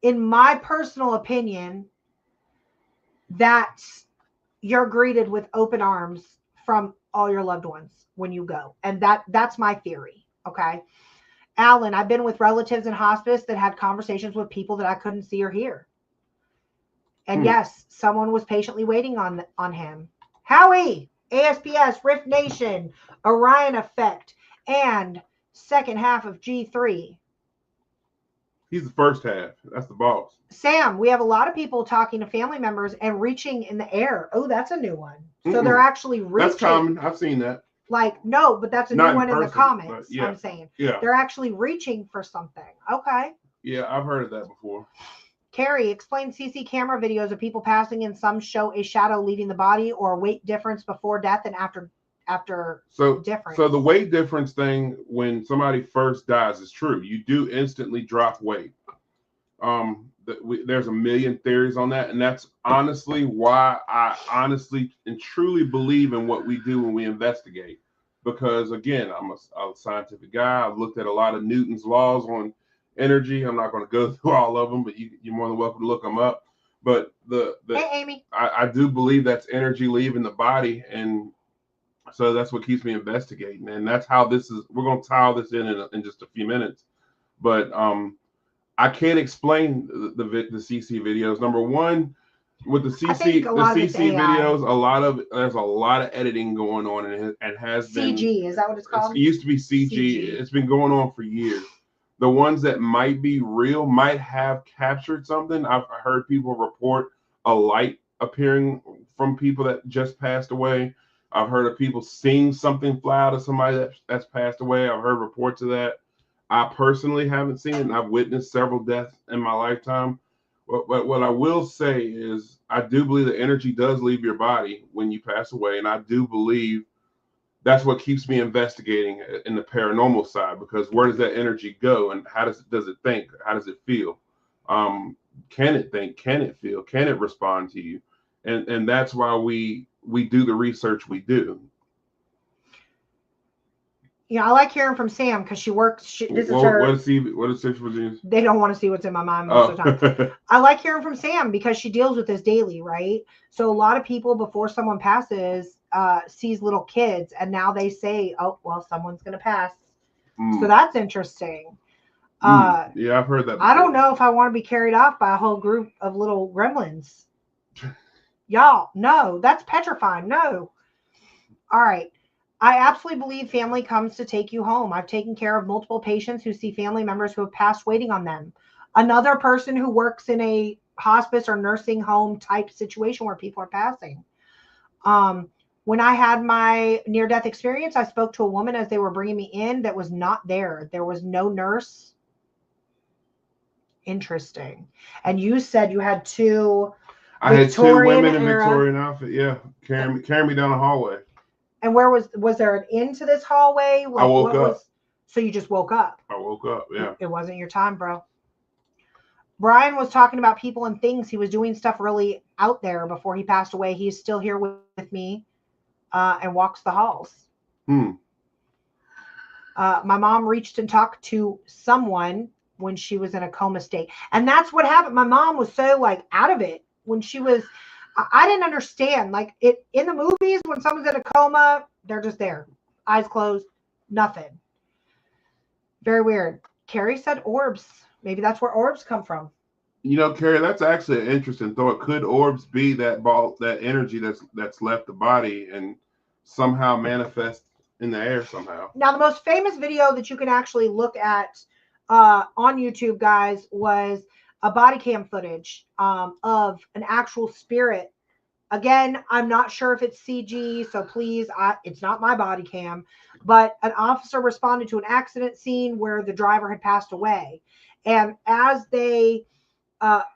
in my personal opinion, that you're greeted with open arms from all your loved ones when you go. And that's my theory. Okay. Alan, I've been with relatives in hospice that had conversations with people that I couldn't see or hear. And yes, someone was patiently waiting on him. Howie, ASPS, Rift Nation, Orion Effect, and second half of G3. He's the first half. That's the boss. Sam, we have a lot of people talking to family members and reaching in the air. Oh, that's a new one. So they're actually reaching. That's common. I've seen that. No, but that's a new one in the comments. Yeah. I'm saying. Yeah. They're actually reaching for something. Okay. Yeah, I've heard of that before. Carrie, explain CC camera videos of people passing and some show a shadow leaving the body or weight difference before death and after difference. So the weight difference thing, when somebody first dies, is true. You do instantly drop weight. There's a million theories on that, and that's honestly why I honestly and truly believe in what we do when we investigate. Because again, I'm a scientific guy. I've looked at a lot of Newton's laws on energy. I'm not going to go through all of them, but you're more than welcome to look them up. But hey, Amy, I do believe that's energy leaving the body, and so that's what keeps me investigating, and that's how this is. We're going to tie all this in just a few minutes, but I can't explain the CC videos. Number one, with the CC videos, there's a lot of editing going on, and it has been CG. Is that what it's called? It used to be CG. It's been going on for years. The ones that might be real might have captured something. I've heard people report a light appearing from people that just passed away. I've heard of people seeing something fly out of somebody that's passed away. I've heard reports of that. I personally haven't seen it, and I've witnessed several deaths in my lifetime. But what I will say is I do believe that energy does leave your body when you pass away, and I do believe that's what keeps me investigating in the paranormal side, because where does that energy go, and how does it think? How does it feel? Can it think? Can it feel? Can it respond to you? And that's why we do the research we do. I like hearing from Sam because she works. This is her. What is Central Virginia? They don't want to see what's in my mind most of the time. I like hearing from Sam because she deals with this daily, right? So a lot of people, before someone passes, sees little kids, and now they say, "Oh, well, someone's going to pass." So that's interesting. Yeah, I've heard that before. I don't know if I want to be carried off by a whole group of little gremlins. Y'all, no, that's petrifying. No. All right. I absolutely believe family comes to take you home. I've taken care of multiple patients who see family members who have passed waiting on them. Another person who works in a hospice or nursing home type situation where people are passing. When I had my near-death experience, I spoke to a woman as they were bringing me in that was not there. There was no nurse. Interesting. And you said you had two. I had two women in Victorian outfit. Yeah, carrying me down the hallway. And where was there an end to this hallway? Like, I woke up. So you just woke up? I woke up, yeah. It wasn't your time, bro. Brian was talking about people and things. He was doing stuff really out there before he passed away. He's still here with me and walks the halls. My mom reached and talked to someone when she was in a coma state. And that's what happened. My mom was so like out of it when she was, I didn't understand. Like it in the movies, when someone's in a coma, they're just there. Eyes closed, nothing. Very weird. Carrie said orbs. Maybe that's where orbs come from. You know, Carrie, that's actually an interesting thought. Could orbs be that energy that's left the body and somehow manifest in the air somehow? Now, the most famous video that you can actually look at on YouTube, guys, was a body cam footage of an actual spirit. Again, I'm not sure if it's CG, so please, it's not my body cam, but an officer responded to an accident scene where the driver had passed away. And as they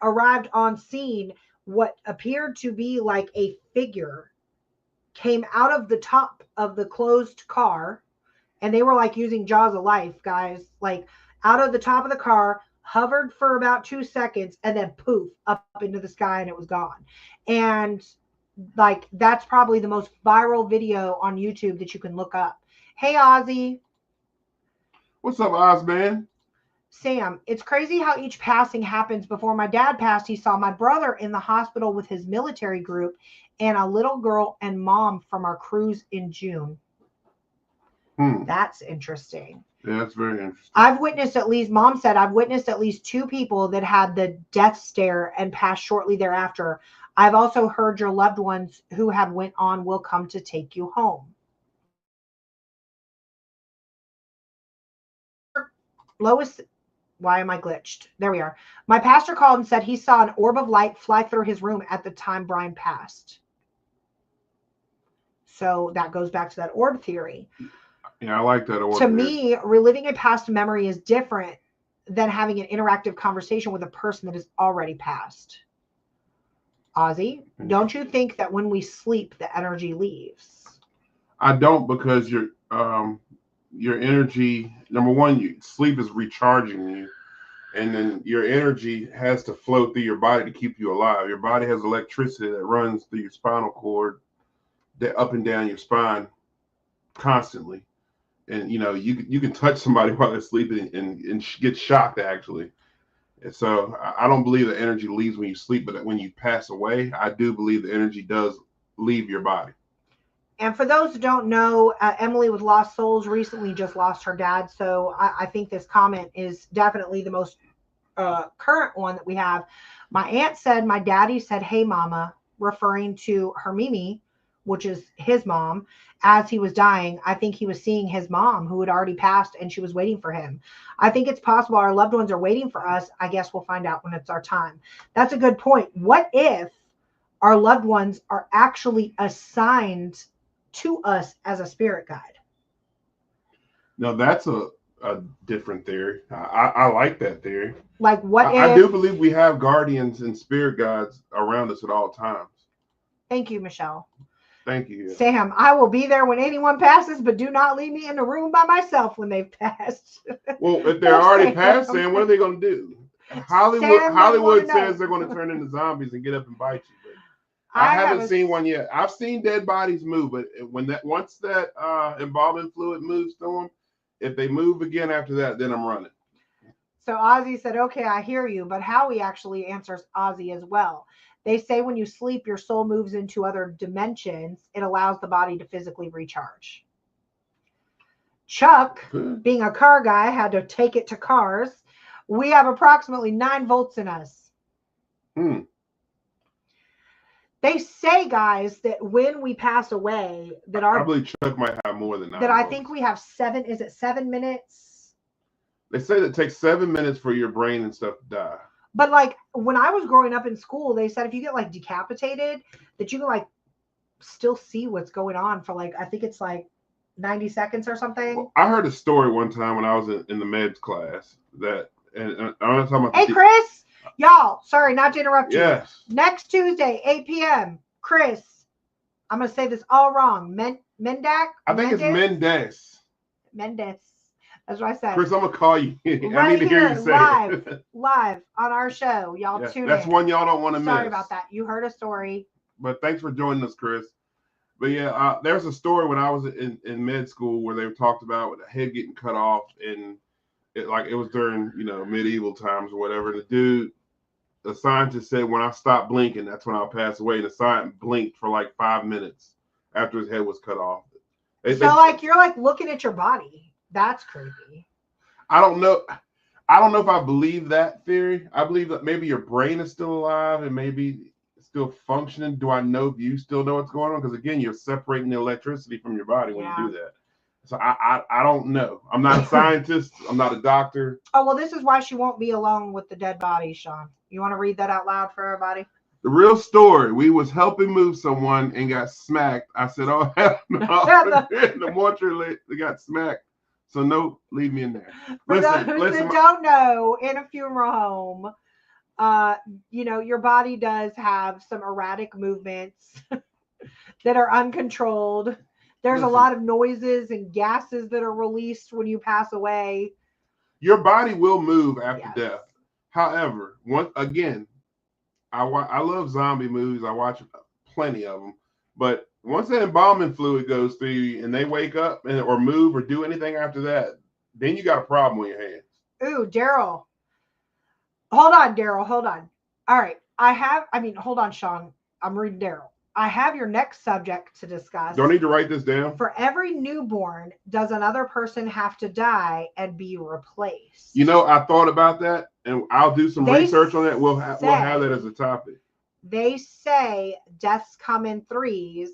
arrived on scene, what appeared to be like a figure came out of the top of the closed car, and they were like using Jaws of Life, guys, like out of the top of the car, hovered for about 2 seconds, and then poof, up into the sky, and it was gone. And like, that's probably the most viral video on YouTube that you can look up. Hey, Ozzy. What's up, Oz, man? Sam, it's crazy how each passing happens. Before my dad passed, he saw my brother in the hospital with his military group and a little girl and mom from our cruise in June. That's interesting. Yeah, that's very interesting. Mom said, I've witnessed at least 2 people that had the death stare and passed shortly thereafter. I've also heard your loved ones who have went on will come to take you home. Lois, why am I glitched? There we are. My pastor called and said he saw an orb of light fly through his room at the time Brian passed. So that goes back to that orb theory. Yeah, I like that orb. To me, reliving a past memory is different than having an interactive conversation with a person that has already passed. Ozzy, don't you think that when we sleep, the energy leaves? I don't, because your energy, number one, sleep is recharging you, and then your energy has to flow through your body to keep you alive. Your body has electricity that runs through your spinal cord, up and down your spine constantly. And you know, you can touch somebody while they're sleeping and get shocked, actually. And so I don't believe the energy leaves when you sleep, but when you pass away, I do believe the energy does leave your body. And for those who don't know, Emily with Lost Souls recently just lost her dad. So I think this comment is definitely the most current one that we have. My aunt said, my daddy said, hey, mama, referring to her Mimi, which is his mom, as he was dying. I think he was seeing his mom, who had already passed, and she was waiting for him. I think it's possible our loved ones are waiting for us. I guess we'll find out when it's our time. That's a good point. What if our loved ones are actually assigned to us as a spirit guide? Now, that's a different theory. I like that theory. Like, what if... I do believe we have guardians and spirit guides around us at all times. Thank you, Michelle. Thank you. Sam, I will be there when anyone passes, but do not leave me in the room by myself when they've passed. Well, if they're already passed, Sam, what are they going to do? Hollywood says they're going to turn into zombies and get up and bite you. But I haven't seen one yet. I've seen dead bodies move, but once that embalming fluid moves through them, if they move again after that, then I'm running. So Ozzy said, okay, I hear you, but Howie actually answers Ozzy as well. They say when you sleep, your soul moves into other dimensions. It allows the body to physically recharge. Chuck, being a car guy, had to take it to cars. We have approximately 9 volts in us. They say, guys, that when we pass away, that I believe Chuck might have more than 9 that volts. I think we have 7. Is it 7 minutes? They say that it takes 7 minutes for your brain and stuff to die. But like when I was growing up in school, they said if you get like decapitated, that you can like still see what's going on for like, I think it's like 90 seconds or something. Well, I heard a story one time when I was in the meds class that, and I'm not talking about. Hey, Chris, y'all, sorry, not to interrupt you. Yes. Next Tuesday, 8 p.m., Chris, I'm going to say this all wrong. Mendak? I think it's Mendes. Mendes. That's what I said. Chris, I'm gonna call you. I Right need to hear here, you say it. live on our show. Y'all tune in. That's one y'all don't want to miss. Sorry about that. You heard a story. But thanks for joining us, Chris. But yeah, there's a story when I was in med school where they talked about with the head getting cut off, and it was during medieval times or whatever. The scientist said, when I stop blinking, that's when I'll pass away. And the scientist blinked for like 5 minutes after his head was cut off. You're like looking at your body. That's creepy. I don't know if I believe that theory. I believe that maybe your brain is still alive and maybe still functioning. Do I know if you still know what's going on? Because again, you're separating the electricity from your body when you do that. So I don't know. I'm not a scientist. I'm not a doctor. Oh, well, this is why she won't be alone with the dead body, Sean. You want to read that out loud for everybody? The real story. We was helping move someone and got smacked. I said, oh, hell no. The mortuary, they got smacked. So no, leave me in there. For those that don't know, in a funeral home, your body does have some erratic movements that are uncontrolled. There's a lot of noises and gases that are released when you pass away. Your body will move after death. However, I love zombie movies. I watch plenty of them. But once that embalming fluid goes through you and they wake up or move or do anything after that, then you got a problem with your hands. Ooh, Daryl. Hold on, Daryl. Hold on. All right. Hold on, Sean. I'm reading Daryl. I have your next subject to discuss. Don't need to write this down. For every newborn, does another person have to die and be replaced? I thought about that, and I'll do some research on that. We'll have that as a topic. They say deaths come in threes,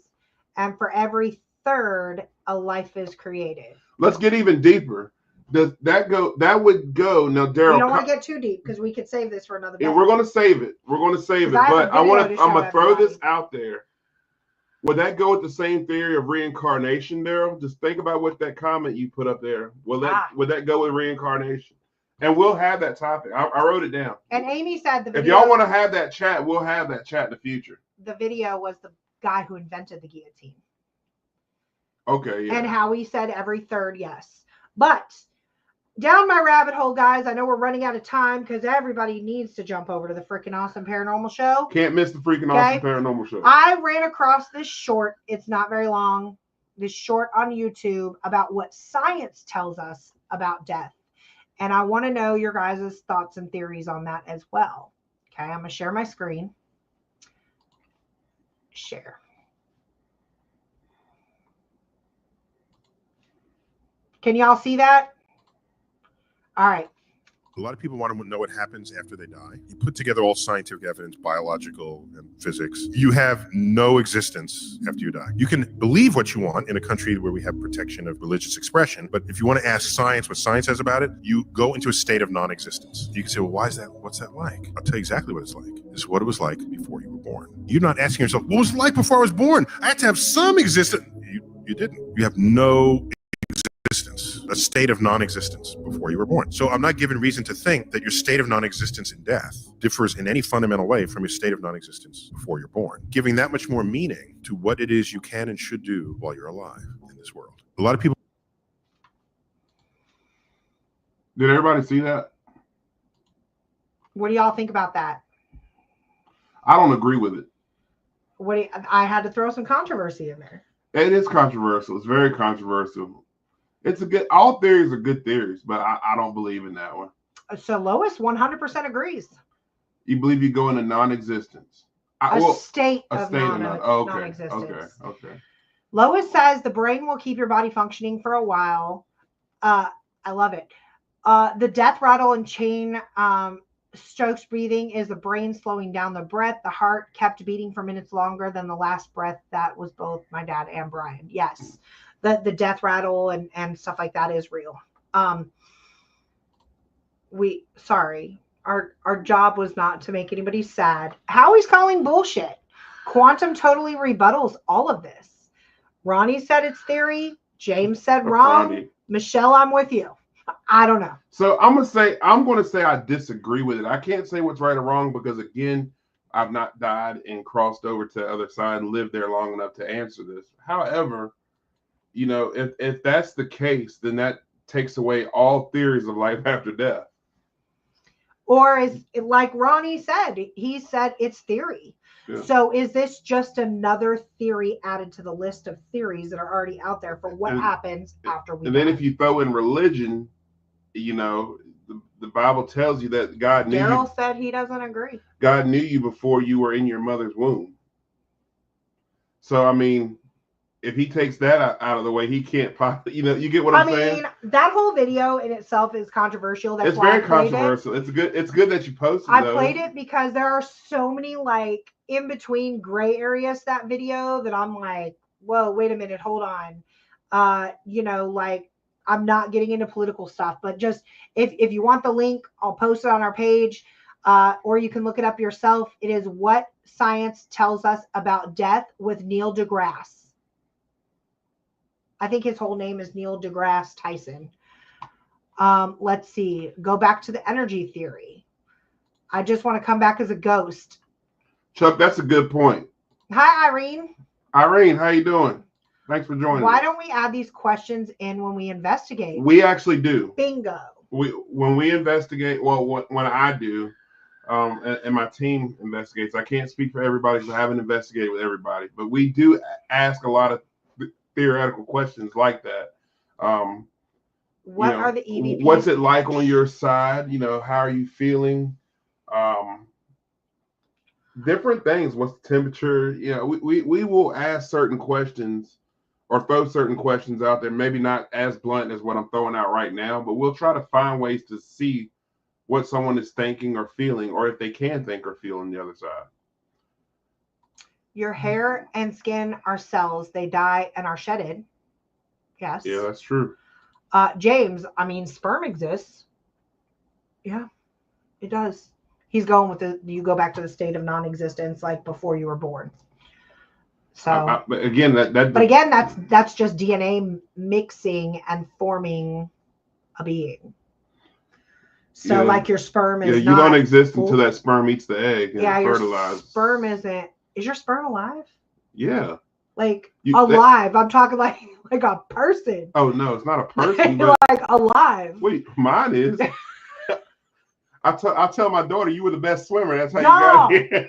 and for every third, a life is created. Let's get even deeper. Does that go? That would go now, Daryl. We don't want to get too deep because we could save this for another day. Yeah, we're going to save it. But I'm going to throw this out there. Would that go with the same theory of reincarnation, Daryl? Just think about what that comment you put up there. Would that go with reincarnation? And we'll have that topic. I wrote it down. And Amy said if y'all want to have that chat, we'll have that chat in the future. The video was the guy who invented the guillotine. Okay, yeah. And how he said every third, yes. But down my rabbit hole, guys. I know we're running out of time because everybody needs to jump over to the freaking Awesome Paranormal Show. Can't miss the freaking Awesome Paranormal Show. I ran across this short. It's not very long. This short on YouTube about what science tells us about death. And I want to know your guys' thoughts and theories on that as well. Okay, I'm going to share my screen. Share. Can y'all see that? All right. A lot of people want to know what happens after they die. You put together all scientific evidence, biological and physics. You have no existence after you die. You can believe what you want in a country where we have protection of religious expression, but if you want to ask science what science says about it, you go into a state of non-existence. You can say, well, why is that? What's that like? I'll tell you exactly what it's like. This is what it was like before you were born. You're not asking yourself, what was it like before I was born? I had to have some existence. You didn't. You have no existence, a state of non-existence before you were born. So I'm not given reason to think that your state of non-existence in death differs in any fundamental way from your state of non-existence before you're born, giving that much more meaning to what it is you can and should do while you're alive in this world. A lot of people. Did everybody see that? What do y'all think about that? I don't agree with it. I had to throw some controversy in there. It is controversial. It's very controversial. All theories are good theories, but I don't believe in that one. So Lois 100% agrees. You believe you go into non-existence? State of non-existence. Okay. Lois says the brain will keep your body functioning for a while. I love it. The death rattle and chain Stokes breathing is the brain slowing down the breath. The heart kept beating for minutes longer than the last breath. That was both my dad and Brian. Yes. The death rattle and stuff like that is real. Our job was not to make anybody sad. Howie's calling bullshit. Quantum totally rebuttals all of this. Ronnie said it's theory. James said wrong. Ronnie. Michelle, I'm with you. I don't know. So I'm going to say I disagree with it. I can't say what's right or wrong because again, I've not died and crossed over to the other side and lived there long enough to answer this. However, you know, if that's the case, then that takes away all theories of life after death. Or is it like Ronnie said? He said it's theory. Yeah. So is this just another theory added to the list of theories that are already out there for what happens after we die? And then if you throw in religion, you know, the Bible tells you that God knew Daryl said he doesn't agree. God knew you before you were in your mother's womb. So, I mean, if he takes that out of the way, he can't possibly, you know, you get what I'm saying? I mean, that whole video in itself is controversial. That's it's why very controversial. It's good that you posted I those. played it because there are so many like in between gray areas to that video that I'm like, whoa, wait a minute, hold on. You know, like I'm not getting into political stuff, but just if you want the link, I'll post it on our page. Or you can look it up yourself. It is What Science Tells Us About Death with Neil deGrasse. I think his whole name is Neil deGrasse Tyson. Let's see. Go back to the energy theory. I just want to come back as a ghost. Chuck, that's a good point. Hi, Irene. Irene, how you doing? Thanks for joining. Why don't we add these questions in when we investigate? We actually do. Bingo. When we investigate, well, when I do, and my team investigates, I can't speak for everybody because I haven't investigated with everybody, but we do ask a lot of theoretical questions like that. What are the EVPs? What's it like on your side? You know, how are you feeling? Different things. What's the temperature? You know, we will ask certain questions or throw certain questions out there. Maybe not as blunt as what I'm throwing out right now, but we'll try to find ways to see what someone is thinking or feeling, or if they can think or feel on the other side. Your hair and skin are cells. They die and are shedded. Yes. Yeah, that's true. James, I mean, sperm exists. Yeah, it does. He's going with you go back to the state of non-existence like before you were born. So but again, that's just DNA mixing and forming a being. So like your sperm is you don't exist until that sperm eats the egg and fertilizes. Your sperm isn't. Is your sperm alive? Yeah. Like alive. I'm talking like a person. Oh no, it's not a person. Like alive. Wait, mine is. I tell my daughter you were the best swimmer. That's how you got here.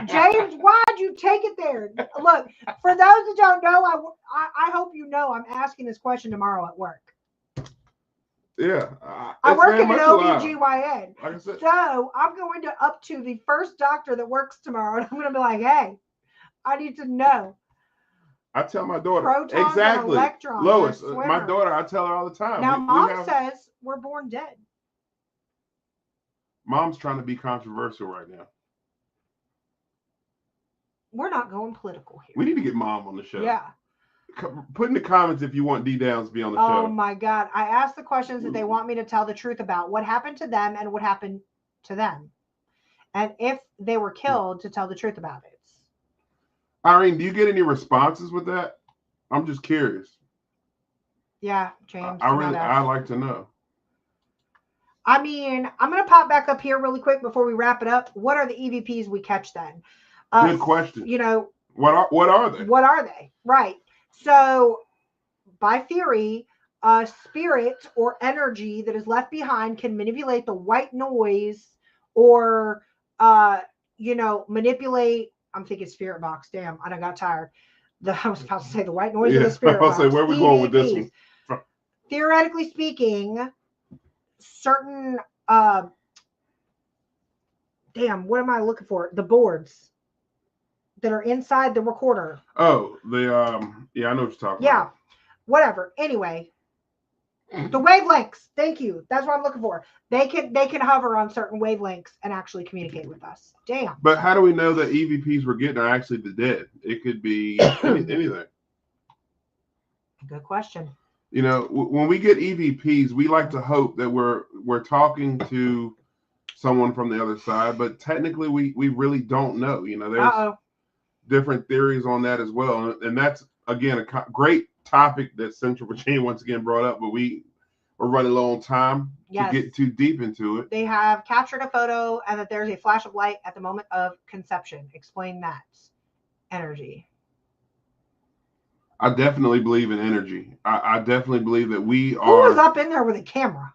James, why'd you take it there? Look, for those that don't know, I hope you know I'm asking this question tomorrow at work. Yeah. I work in an OBGYN. Like I said. So I'm going up to the first doctor that works tomorrow, and I'm going to be like, hey, I need to know. I tell my daughter. Protons exactly. And electrons. Lois, my daughter, I tell her all the time. Now, Mom says we're born dead. Mom's trying to be controversial right now. We're not going political here. We need to get Mom on the show. Yeah. Put in the comments if you want D-Downs to be on the show. Oh my God. I asked the questions that they want me to tell the truth about. What happened to them and what happened to them. And if they were killed, to tell the truth about it. Irene, do you get any responses with that? I'm just curious. Yeah, James. I'd like to know. I mean, I'm going to pop back up here really quick before we wrap it up. What are the EVPs we catch then? Good question. You know, what are they? What are they? Right. So, by theory, spirit or energy that is left behind can manipulate the white noise or, manipulate. I'm thinking spirit box. Damn, I done got tired. I was about to say the white noise of the spirit box. Say, where are we going with this one? Theoretically speaking, certain what am I looking for? The boards that are inside the recorder. Oh, I know what you're talking about. Yeah, whatever. Anyway, the wavelengths. Thank you. That's what I'm looking for. They can hover on certain wavelengths and actually communicate with us. Damn. But how do we know that EVPs we're getting are actually the dead? It could be anything. Good question. You know, when we get EVPs, we like to hope that we're talking to someone from the other side, but technically we really don't know. You know, there's different theories on that as well, and that's again a great topic that Central Virginia once again brought up, but we're running low on time to get too deep into it. They have captured a photo and that there's a flash of light at the moment of conception. Explain that. Energy. I definitely believe in energy. I definitely believe that we Who are. was up in there with a camera?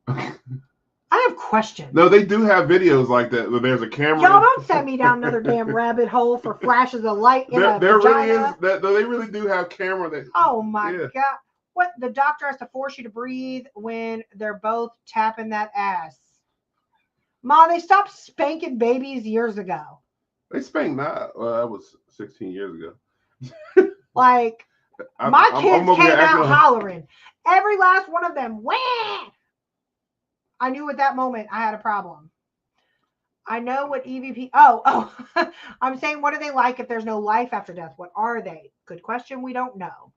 I have questions. No, they do have videos like that. Where there's a camera. Y'all don't send me down another damn rabbit hole for flashes of light in a there really vagina. is that. They really do have camera. That. Oh my Yeah. God. What? The doctor has to force you to breathe when they're both tapping that ass. Ma, they stopped spanking babies years ago. They spanked not. Well, that was 16 years ago. Like, my kids came out hollering. Every last one of them. Wah! I knew at that moment I had a problem. I know what EVP. Oh, I'm saying, what are they like if there's no life after death? What are they? Good question. We don't know.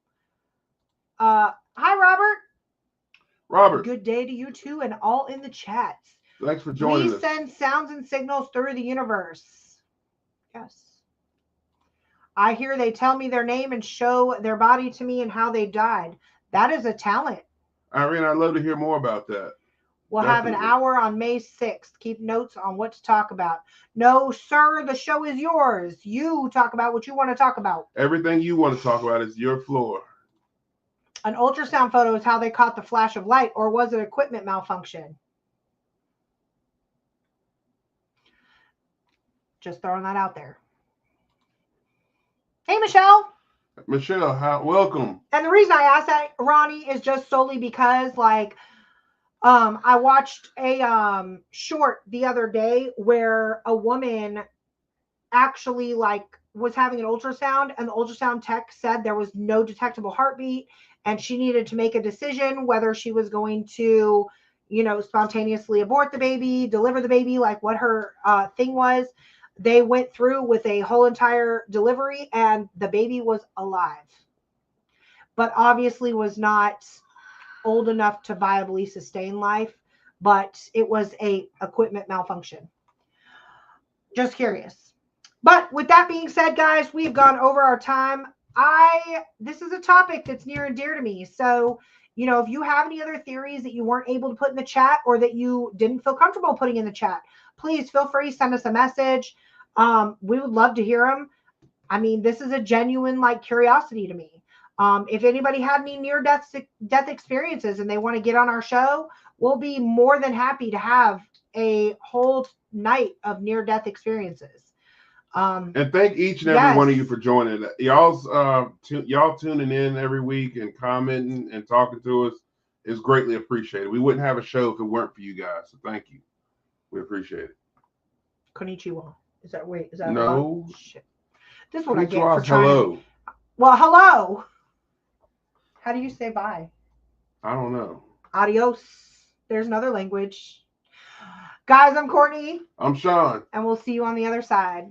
Hi, Robert. Robert. Good day to you too, and all in the chats. Thanks for joining us. Please send sounds and signals through the universe. Yes. I hear they tell me their name and show their body to me and how they died. That is a talent. Irene, I'd love to hear more about that. We'll have an hour on May 6th. Keep notes on what to talk about. No, sir, the show is yours. You talk about what you want to talk about. Everything you want to talk about is your floor. An ultrasound photo is how they caught the flash of light, or was it equipment malfunction? Just throwing that out there. Hey, Michelle. Michelle, welcome. And the reason I asked that, Ronnie, is just solely because, like, I watched a short the other day where a woman actually, like, was having an ultrasound, and the ultrasound tech said there was no detectable heartbeat, and she needed to make a decision whether she was going to, you know, spontaneously abort the baby, deliver the baby, like what her thing was. They went through with a whole entire delivery, and the baby was alive, but obviously was not old enough to viably sustain life, but it was a equipment malfunction. Just curious. But with that being said, guys, we've gone over our time. This is a topic that's near and dear to me. So, you know, if you have any other theories that you weren't able to put in the chat, or that you didn't feel comfortable putting in the chat, please feel free to send us a message. We would love to hear them. I mean, this is a genuine, like, curiosity to me. If anybody had any near-death experiences and they want to get on our show, we'll be more than happy to have a whole night of near-death experiences. And thank each and every one of you for joining. Y'all tuning in every week and commenting and talking to us is greatly appreciated. We wouldn't have a show if it weren't for you guys. So thank you. We appreciate it. Konnichiwa. Is that no? Shit. This is what I get for trying. Hello. Well, hello. How do you say bye? I don't know. Adios. There's another language. Guys, I'm Courtney. I'm Sean. And we'll see you on the other side.